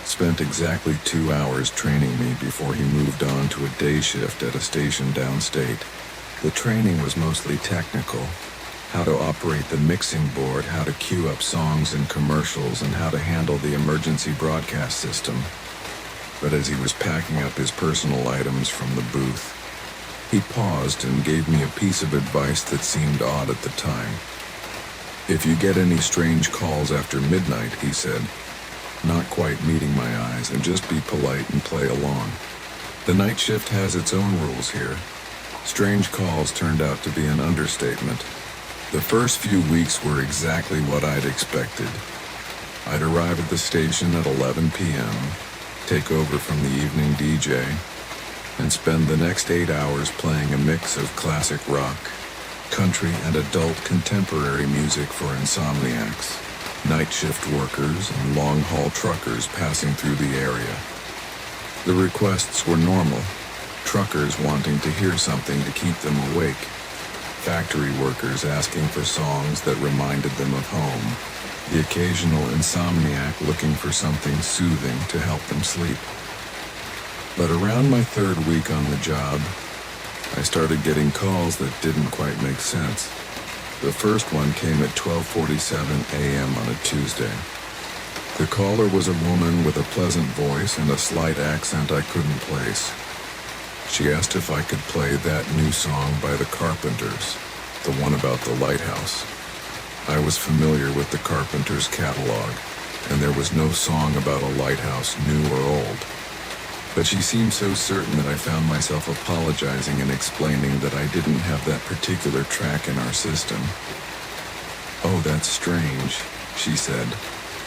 spent exactly 2 hours training me before he moved on to a day shift at a station downstate. The training was mostly technical: how to operate the mixing board, how to queue up songs and commercials, and how to handle the emergency broadcast system. But as he was packing up his personal items from the booth, he paused and gave me a piece of advice that seemed odd at the time. "If you get any strange calls after midnight," he said, not quite meeting my eyes, "and just be polite and play along. The night shift has its own rules here." Strange calls turned out to be an understatement. The first few weeks were exactly what I'd expected. I'd arrive at the station at 11 p.m., take over from the evening DJ, and spend the next 8 hours playing a mix of classic rock, country, and adult contemporary music for insomniacs, night shift workers, and long-haul truckers passing through the area. The requests were normal: truckers wanting to hear something to keep them awake, factory workers asking for songs that reminded them of home, the occasional insomniac looking for something soothing to help them sleep. But around my 3rd week on the job, I started getting calls that didn't quite make sense. The first one came at 12:47 a.m. on a Tuesday. The caller was a woman with a pleasant voice and a slight accent I couldn't place. She asked if I could play that new song by the Carpenters, the one about the lighthouse. I was familiar with the Carpenters' catalog, and there was no song about a lighthouse, new or old. But she seemed so certain that I found myself apologizing and explaining that I didn't have that particular track in our system. "Oh, that's strange," she said,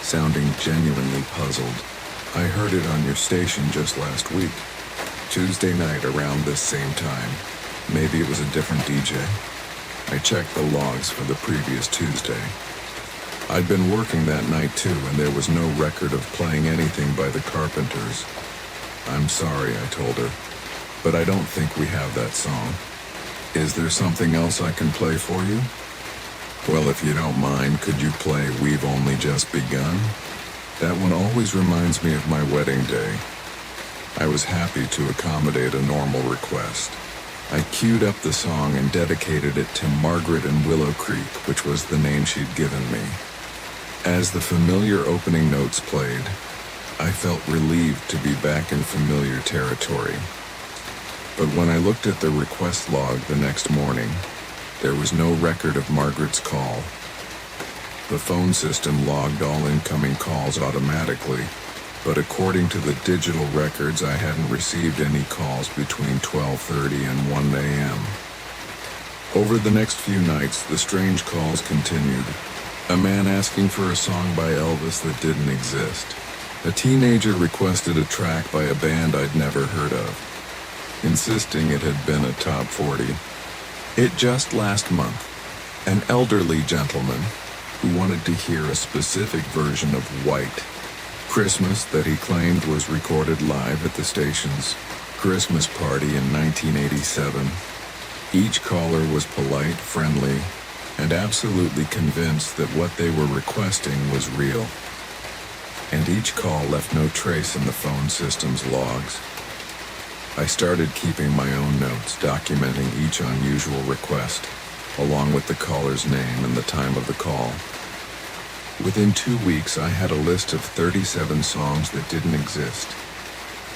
sounding genuinely puzzled. "I heard it on your station just last week. Tuesday night around this same time. Maybe it was a different DJ." I checked the logs for the previous Tuesday. I'd been working that night too, and there was no record of playing anything by the Carpenters. "I'm sorry," I told her, "but I don't think we have that song. Is there something else I can play for you?" "Well, if you don't mind, could you play We've Only Just Begun? That one always reminds me of my wedding day." I was happy to accommodate a normal request. I queued up the song and dedicated it to Margaret in Willow Creek, which was the name she'd given me. As the familiar opening notes played, I felt relieved to be back in familiar territory. But when I looked at the request log the next morning, there was no record of Margaret's call. The phone system logged all incoming calls automatically, but according to the digital records, I hadn't received any calls between 12:30 and 1 a.m. Over the next few nights, the strange calls continued. A man asking for a song by Elvis that didn't exist. A teenager requested a track by a band I'd never heard of, insisting it had been a top 40. It just last month, an elderly gentleman who wanted to hear a specific version of White Christmas that he claimed was recorded live at the station's Christmas party in 1987. Each caller was polite, friendly, and absolutely convinced that what they were requesting was real. And each call left no trace in the phone system's logs. I started keeping my own notes, documenting each unusual request, along with the caller's name and the time of the call. Within 2 weeks, I had a list of 37 songs that didn't exist,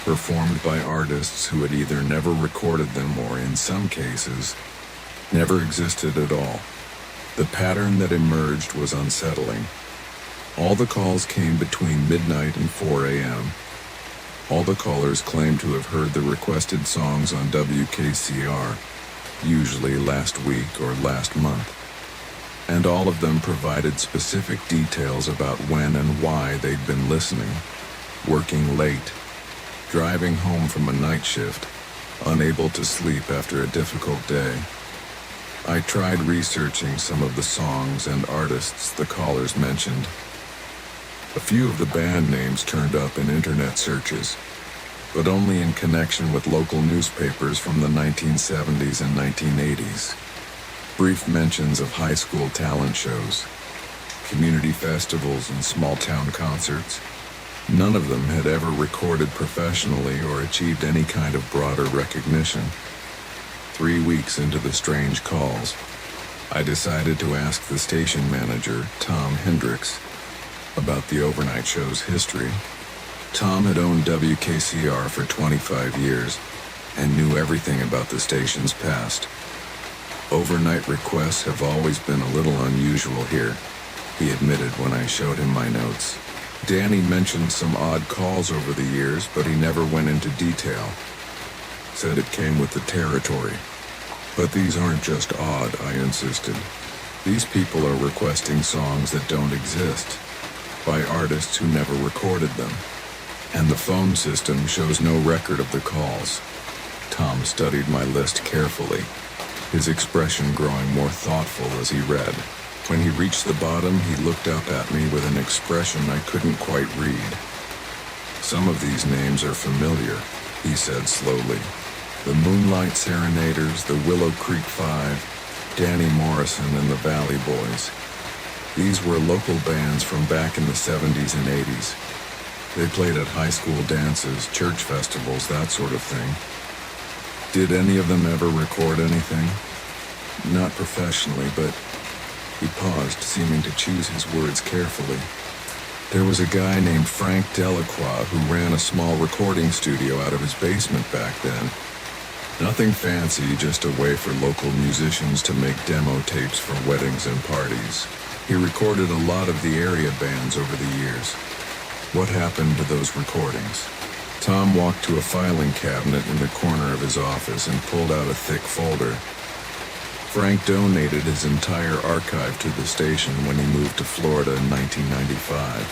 performed by artists who had either never recorded them or, in some cases, never existed at all. The pattern that emerged was unsettling. All the calls came between midnight and 4 a.m. All the callers claimed to have heard the requested songs on WKCR, usually last week or last month. And all of them provided specific details about when and why they'd been listening, working late, driving home from a night shift, unable to sleep after a difficult day. I tried researching some of the songs and artists the callers mentioned. A few of the band names turned up in internet searches, but only in connection with local newspapers from the 1970s and 1980s. Brief mentions of high school talent shows, community festivals, and small-town concerts. None of them had ever recorded professionally or achieved any kind of broader recognition. 3 weeks into the strange calls, I decided to ask the station manager, Tom Hendricks, about the overnight show's history. Tom had owned WKCR for 25 years and knew everything about the station's past. Overnight requests have always been a little unusual here, he admitted when I showed him my notes. Danny mentioned some odd calls over the years, but he never went into detail. Said it came with the territory. But these aren't just odd, I insisted. These people are requesting songs that don't exist, by artists who never recorded them. And the phone system shows no record of the calls. Tom studied my list carefully, his expression growing more thoughtful as he read. When he reached the bottom, he looked up at me with an expression I couldn't quite read. Some of these names are familiar, he said slowly. The Moonlight Serenaders, the Willow Creek Five, Danny Morrison, and the Valley Boys. These were local bands from back in the 70s and 80s. They played at high school dances, church festivals, that sort of thing. Did any of them ever record anything? Not professionally, but he paused, seeming to choose his words carefully. There was a guy named Frank Delacroix who ran a small recording studio out of his basement back then. Nothing fancy, just a way for local musicians to make demo tapes for weddings and parties. He recorded a lot of the area bands over the years. What happened to those recordings? Tom walked to a filing cabinet in the corner of his office and pulled out a thick folder. Frank donated his entire archive to the station when he moved to Florida in 1995.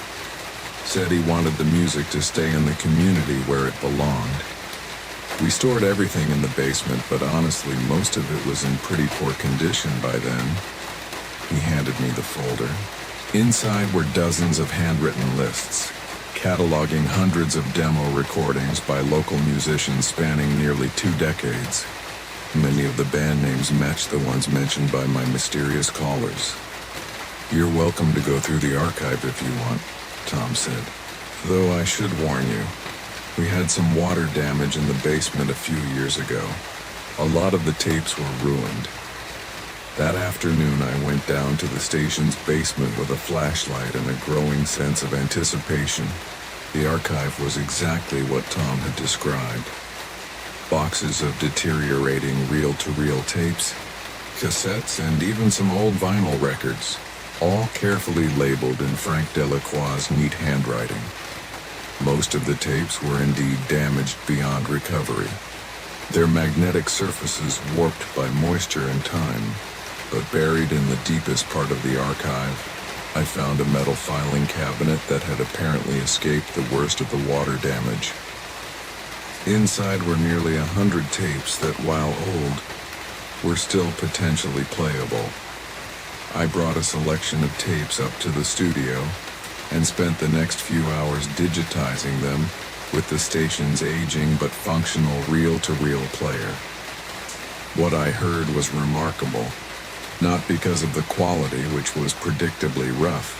Said he wanted the music to stay in the community where it belonged. We stored everything in the basement, but honestly, most of it was in pretty poor condition by then. He handed me the folder. Inside were dozens of handwritten lists, cataloging hundreds of demo recordings by local musicians spanning nearly 2 decades. Many of the band names matched the ones mentioned by my mysterious callers. You're welcome to go through the archive if you want, Tom said. Though I should warn you, we had some water damage in the basement a few years ago. A lot of the tapes were ruined. That afternoon, I went down to the station's basement with a flashlight and a growing sense of anticipation. The archive was exactly what Tom had described. Boxes of deteriorating reel-to-reel tapes, cassettes, and even some old vinyl records, all carefully labeled in Frank Delacroix's neat handwriting. Most of the tapes were indeed damaged beyond recovery, their magnetic surfaces warped by moisture and time. But buried in the deepest part of the archive, I found a metal filing cabinet that had apparently escaped the worst of the water damage. Inside were nearly 100 tapes that, while old, were still potentially playable. I brought a selection of tapes up to the studio and spent the next few hours digitizing them with the station's aging but functional reel-to-reel player. What I heard was remarkable. Not because of the quality, which was predictably rough,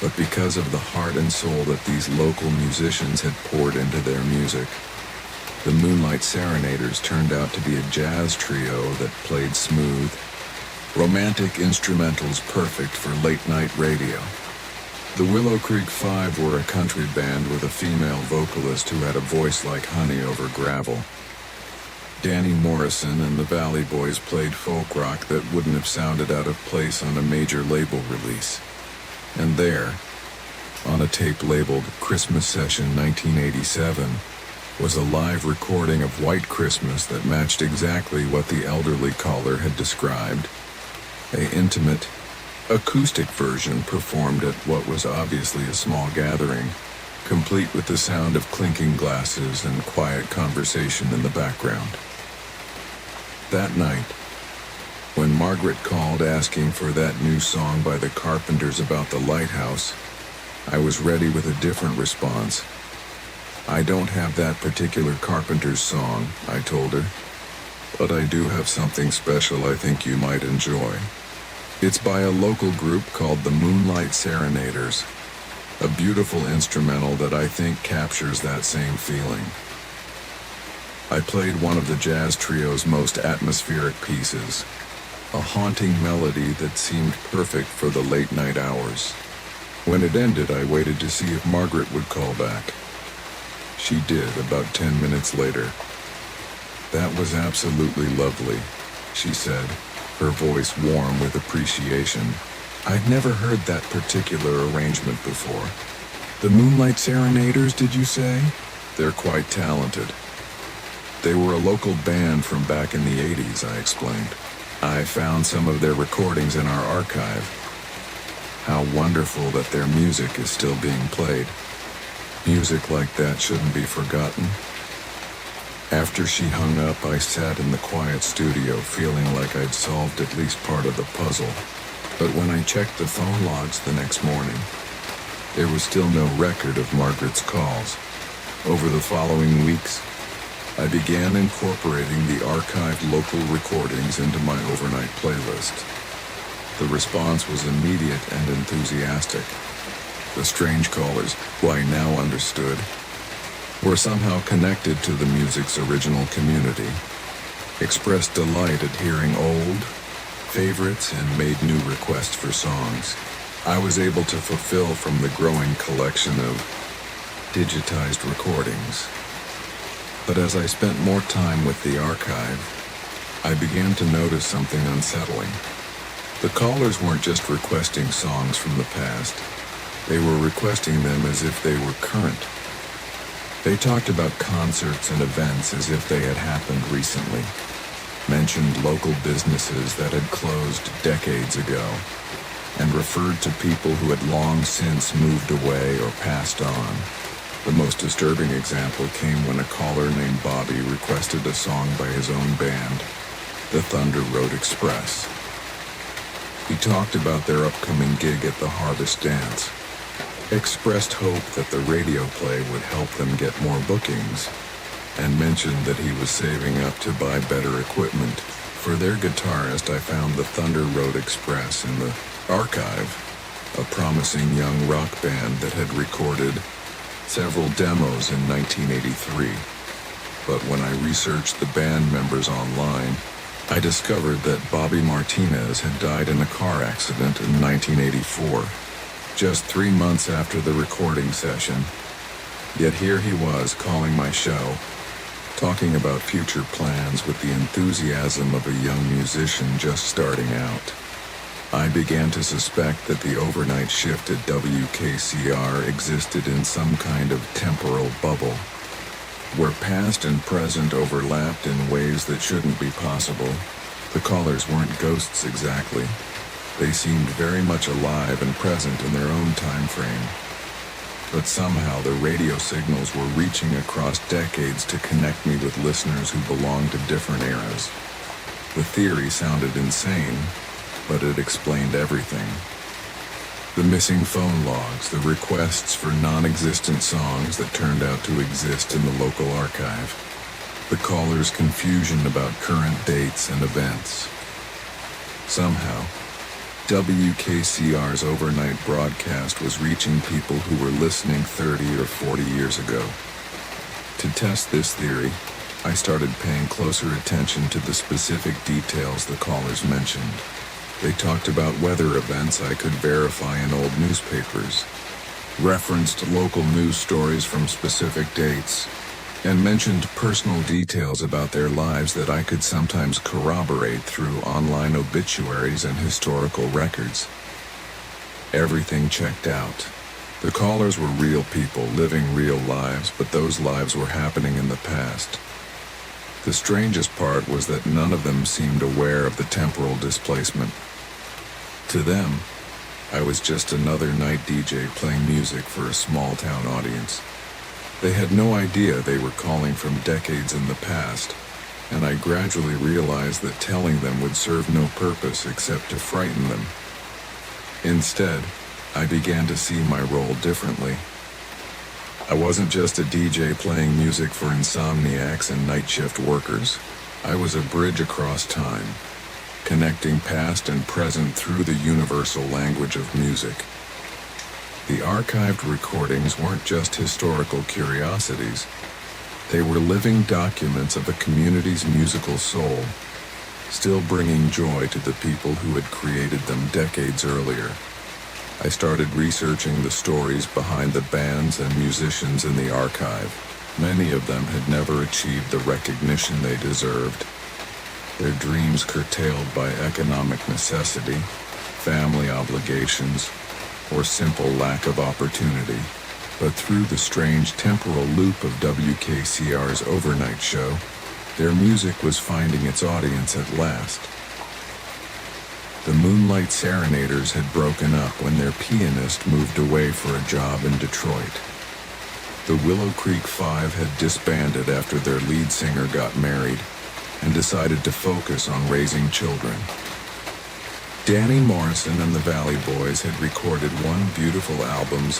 but because of the heart and soul that these local musicians had poured into their music. The Moonlight Serenaders turned out to be a jazz trio that played smooth, romantic instrumentals perfect for late-night radio. The Willow Creek Five were a country band with a female vocalist who had a voice like honey over gravel. Danny Morrison and the Valley Boys played folk rock that wouldn't have sounded out of place on a major label release. And there, on a tape labeled Christmas Session 1987, was a live recording of White Christmas that matched exactly what the elderly caller had described. An intimate, acoustic version performed at what was obviously a small gathering, complete with the sound of clinking glasses and quiet conversation in the background. That night, when Margaret called asking for that new song by the Carpenters about the lighthouse, I was ready with a different response. I don't have that particular Carpenters song, I told her, but I do have something special I think you might enjoy. It's by a local group called the Moonlight Serenaders, a beautiful instrumental that I think captures that same feeling. I played one of the jazz trio's most atmospheric pieces, a haunting melody that seemed perfect for the late night hours. When it ended, I waited to see if Margaret would call back. She did about 10 minutes later. "That was absolutely lovely," she said, her voice warm with appreciation. "I'd never heard that particular arrangement before." "The Moonlight Serenaders, did you say?" "They're quite talented. They were a local band from back in the 80s, I explained. I found some of their recordings in our archive. How wonderful that their music is still being played. Music like that shouldn't be forgotten." After she hung up, I sat in the quiet studio feeling like I'd solved at least part of the puzzle. But when I checked the phone logs the next morning, there was still no record of Margaret's calls. Over the following weeks, I began incorporating the archived local recordings into my overnight playlist. The response was immediate and enthusiastic. The strange callers, who I now understood, were somehow connected to the music's original community, expressed delight at hearing old favorites and made new requests for songs. I was able to fulfill from the growing collection of digitized recordings. But as I spent more time with the archive, I began to notice something unsettling. The callers weren't just requesting songs from the past. They were requesting them as if they were current. They talked about concerts and events as if they had happened recently, mentioned local businesses that had closed decades ago, and referred to people who had long since moved away or passed on. The most disturbing example came when a caller named Bobby requested a song by his own band, the Thunder Road Express. He talked about their upcoming gig at the Harvest Dance, expressed hope that the radio play would help them get more bookings, and mentioned that he was saving up to buy better equipment. For their guitarist, I found the Thunder Road Express in the archive, a promising young rock band that had recorded several demos in 1983. But when I researched the band members online, I discovered that Bobby Martinez had died in a car accident in 1984, just 3 months after the recording session. Yet here he was calling my show, talking about future plans with the enthusiasm of a young musician just starting out. I began to suspect that the overnight shift at WKCR existed in some kind of temporal bubble, where past and present overlapped in ways that shouldn't be possible. The callers weren't ghosts exactly. They seemed very much alive and present in their own time frame. But somehow the radio signals were reaching across decades to connect me with listeners who belonged to different eras. The theory sounded insane, but it explained everything. The missing phone logs, the requests for non-existent songs that turned out to exist in the local archive, the callers' confusion about current dates and events. Somehow, WKCR's overnight broadcast was reaching people who were listening 30 or 40 years ago. To test this theory, I started paying closer attention to the specific details the callers mentioned. They talked about weather events I could verify in old newspapers, referenced local news stories from specific dates, and mentioned personal details about their lives that I could sometimes corroborate through online obituaries and historical records. Everything checked out. The callers were real people living real lives, but those lives were happening in the past. The strangest part was that none of them seemed aware of the temporal displacement. To them, I was just another night DJ playing music for a small-town audience. They had no idea they were calling from decades in the past, and I gradually realized that telling them would serve no purpose except to frighten them. Instead, I began to see my role differently. I wasn't just a DJ playing music for insomniacs and night shift workers. I was a bridge across time, connecting past and present through the universal language of music. The archived recordings weren't just historical curiosities. They were living documents of a community's musical soul, still bringing joy to the people who had created them decades earlier. I started researching the stories behind the bands and musicians in the archive. Many of them had never achieved the recognition they deserved. Their dreams curtailed by economic necessity, family obligations, or simple lack of opportunity. But through the strange temporal loop of WKCR's overnight show, their music was finding its audience at last. The Moonlight Serenaders had broken up when their pianist moved away for a job in Detroit. The Willow Creek Five had disbanded after their lead singer got married and decided to focus on raising children. Danny Morrison and the Valley Boys had recorded one beautiful album's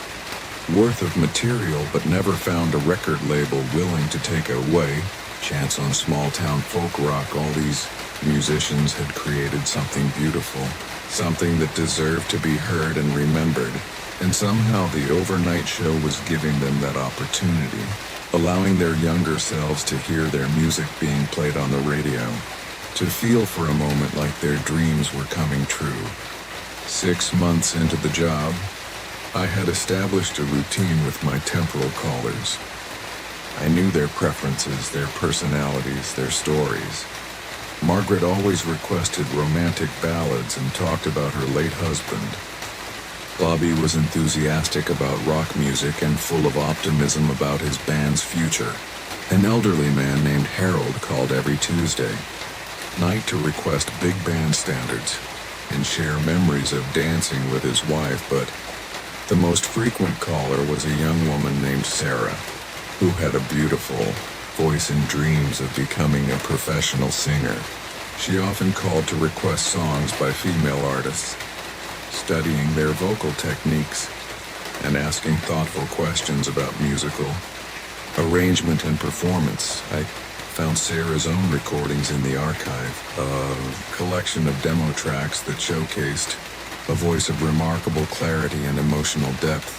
worth of material but never found a record label willing to take away chance on small-town folk rock. All these musicians had created something beautiful, something that deserved to be heard and remembered, and somehow the overnight show was giving them that opportunity, allowing their younger selves to hear their music being played on the radio, to feel for a moment like their dreams were coming true. 6 months into the job, I had established a routine with my temporal callers. I knew their preferences, their personalities, their stories. Margaret always requested romantic ballads and talked about her late husband. Bobby was enthusiastic about rock music and full of optimism about his band's future. An elderly man named Harold called every Tuesday night to request big band standards and share memories of dancing with his wife, but the most frequent caller was a young woman named Sarah, who had a beautiful voice and dreams of becoming a professional singer. She often called to request songs by female artists, studying their vocal techniques and asking thoughtful questions about musical arrangement and performance. I found Sarah's own recordings in the archive, a collection of demo tracks that showcased a voice of remarkable clarity and emotional depth.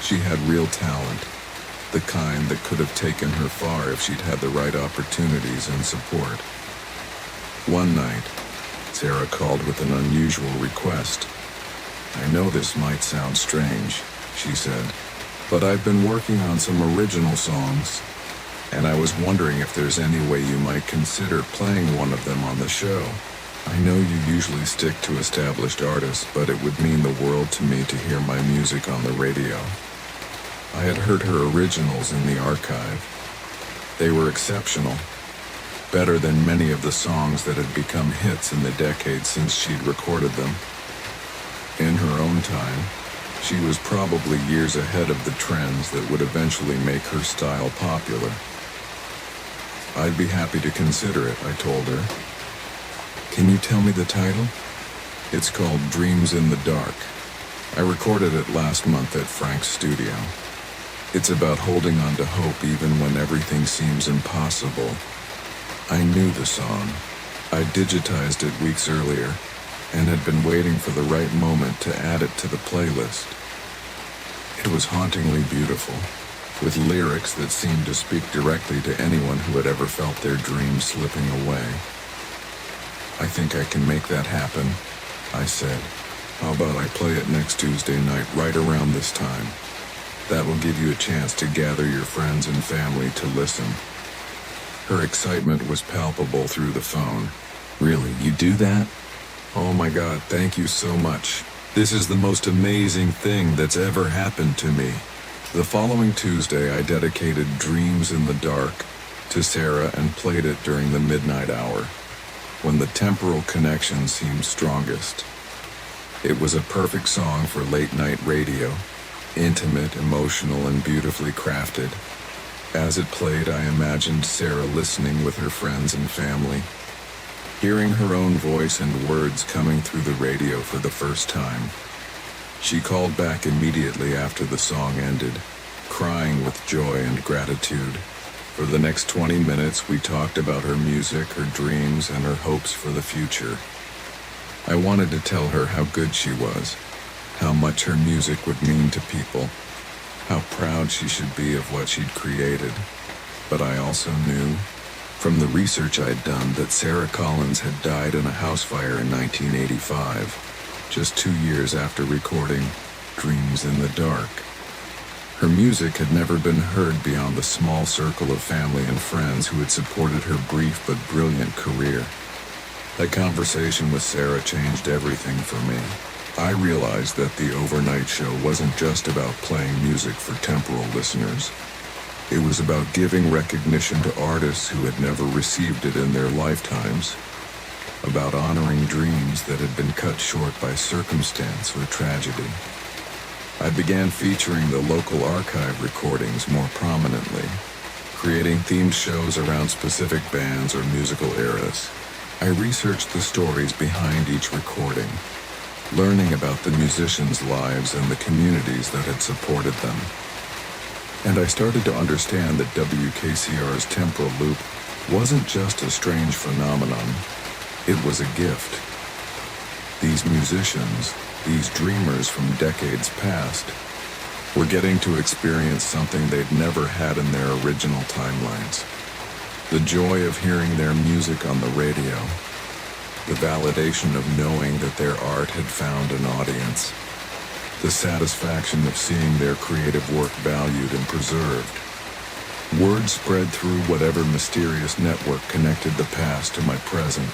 She had real talent, the kind that could have taken her far if she'd had the right opportunities and support. One night, Sarah called with an unusual request. "I know this might sound strange," she said, "but I've been working on some original songs, and I was wondering if there's any way you might consider playing one of them on the show. I know you usually stick to established artists, but it would mean the world to me to hear my music on the radio." I had heard her originals in the archive. They were exceptional, better than many of the songs that had become hits in the decades since she'd recorded them. In her own time, she was probably years ahead of the trends that would eventually make her style popular. "I'd be happy to consider it," I told her. "Can you tell me the title?" "It's called Dreams in the Dark. I recorded it last month at Frank's studio. It's about holding on to hope even when everything seems impossible." I knew the song. I digitized it weeks earlier and had been waiting for the right moment to add it to the playlist. It was hauntingly beautiful, with lyrics that seemed to speak directly to anyone who had ever felt their dreams slipping away. "I think I can make that happen," I said. "How about I play it next Tuesday night right around this time?" That will give you a chance to gather your friends and family to listen. Her excitement was palpable through the phone. Really, you do that? Oh my God, thank you so much. This is the most amazing thing that's ever happened to me. The following Tuesday, I dedicated Dreams in the Dark to Sarah and played it during the midnight hour, when the temporal connection seemed strongest. It was a perfect song for late-night radio, intimate, emotional, and beautifully crafted. As it played, I imagined Sarah listening with her friends and family, hearing her own voice and words coming through the radio for the first time. She called back immediately after the song ended, crying with joy and gratitude. For the next 20 minutes, we talked about her music, her dreams, and her hopes for the future. I wanted to tell her how good she was, how much her music would mean to people, how proud she should be of what she'd created. But I also knew, from the research I'd done, that Sarah Collins had died in a house fire in 1985, just 2 years after recording Dreams in the Dark. Her music had never been heard beyond the small circle of family and friends who had supported her brief but brilliant career. That conversation with Sarah changed everything for me. I realized that the overnight show wasn't just about playing music for temporal listeners. It was about giving recognition to artists who had never received it in their lifetimes, about honoring dreams that had been cut short by circumstance or tragedy. I began featuring the local archive recordings more prominently, creating themed shows around specific bands or musical eras. I researched the stories behind each recording, learning about the musicians' lives and the communities that had supported them. And I started to understand that WKCR's temporal loop wasn't just a strange phenomenon, it was a gift. These musicians, these dreamers from decades past, were getting to experience something they'd never had in their original timelines. The joy of hearing their music on the radio, the validation of knowing that their art had found an audience, the satisfaction of seeing their creative work valued and preserved. Word spread through whatever mysterious network connected the past to my present.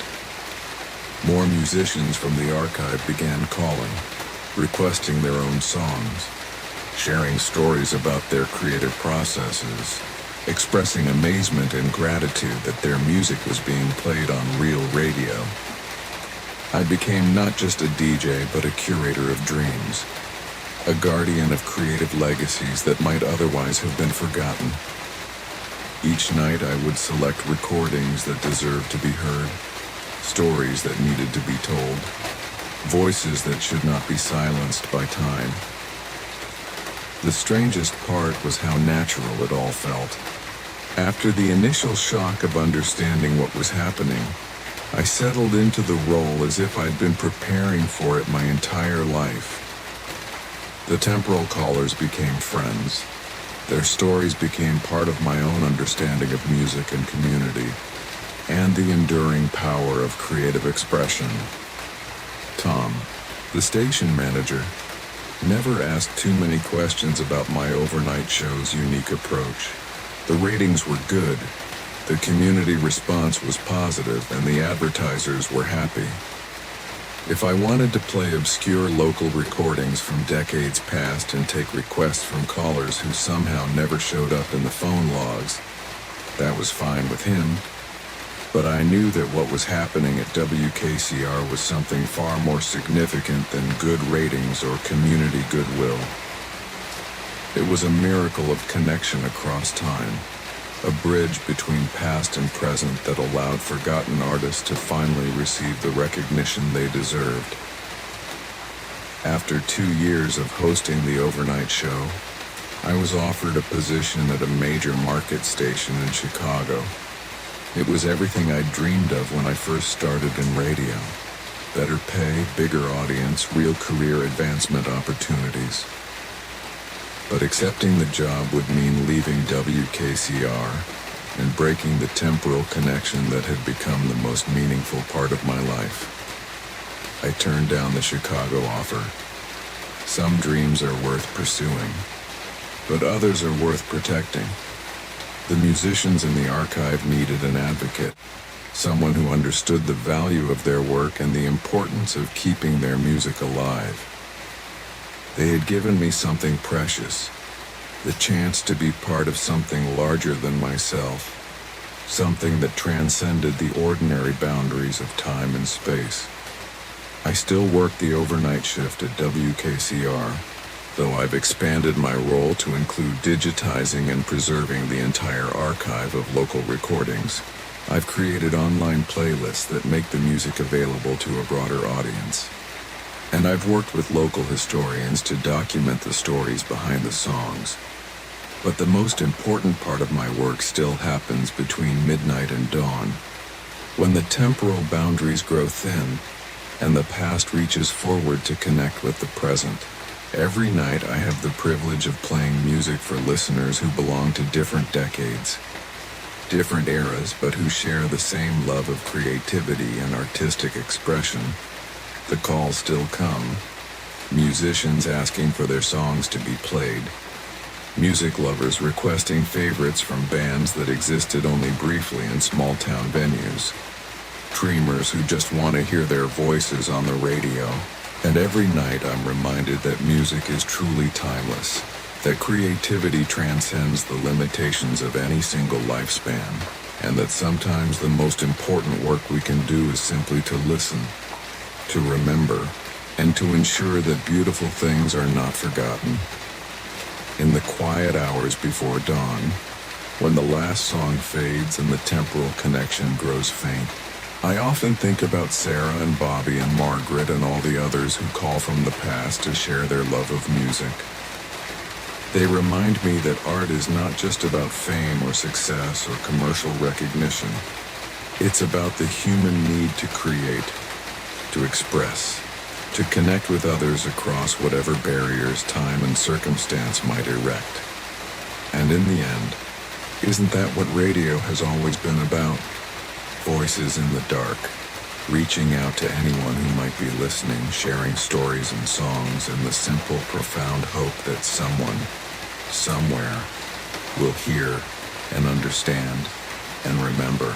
More musicians from the archive began calling, requesting their own songs, sharing stories about their creative processes, expressing amazement and gratitude that their music was being played on real radio. I became not just a DJ, but a curator of dreams, a guardian of creative legacies that might otherwise have been forgotten. Each night I would select recordings that deserved to be heard, stories that needed to be told, voices that should not be silenced by time. The strangest part was how natural it all felt. After the initial shock of understanding what was happening, I settled into the role as if I'd been preparing for it my entire life. The temporal callers became friends. Their stories became part of my own understanding of music and community, and the enduring power of creative expression. Tom, the station manager, never asked too many questions about my overnight show's unique approach. The ratings were good, the community response was positive, and the advertisers were happy. If I wanted to play obscure local recordings from decades past and take requests from callers who somehow never showed up in the phone logs, that was fine with him. But I knew that what was happening at WKCR was something far more significant than good ratings or community goodwill. It was a miracle of connection across time, a bridge between past and present that allowed forgotten artists to finally receive the recognition they deserved. After 2 years of hosting the overnight show, I was offered a position at a major market station in Chicago. It was everything I dreamed of when I first started in radio. Better pay, bigger audience, real career advancement opportunities. But accepting the job would mean leaving WKCR and breaking the temporal connection that had become the most meaningful part of my life. I turned down the Chicago offer. Some dreams are worth pursuing. but others are worth protecting. The musicians in the archive needed an advocate, someone who understood the value of their work and the importance of keeping their music alive. They had given me something precious, the chance to be part of something larger than myself, something that transcended the ordinary boundaries of time and space. I still work the overnight shift at WKCR, though I've expanded my role to include digitizing and preserving the entire archive of local recordings. I've created online playlists that make the music available to a broader audience. And I've worked with local historians to document the stories behind the songs. But the most important part of my work still happens between midnight and dawn, when the temporal boundaries grow thin and the past reaches forward to connect with the present. Every night I have the privilege of playing music for listeners who belong to different decades, different eras, but who share the same love of creativity and artistic expression. The calls still come, musicians asking for their songs to be played, music lovers requesting favorites from bands that existed only briefly in small-town venues, dreamers who just want to hear their voices on the radio. And every night I'm reminded that music is truly timeless, that creativity transcends the limitations of any single lifespan, and that sometimes the most important work we can do is simply to listen, to remember, and to ensure that beautiful things are not forgotten. In the quiet hours before dawn, when the last song fades and the temporal connection grows faint, I often think about Sarah and Bobby and Margaret and all the others who call from the past to share their love of music. They remind me that art is not just about fame or success or commercial recognition. It's about the human need to create, to express, to connect with others across whatever barriers time and circumstance might erect. And in the end, isn't that what radio has always been about? Voices in the dark, reaching out to anyone who might be listening, sharing stories and songs in the simple, profound hope that someone, somewhere, will hear and understand and remember.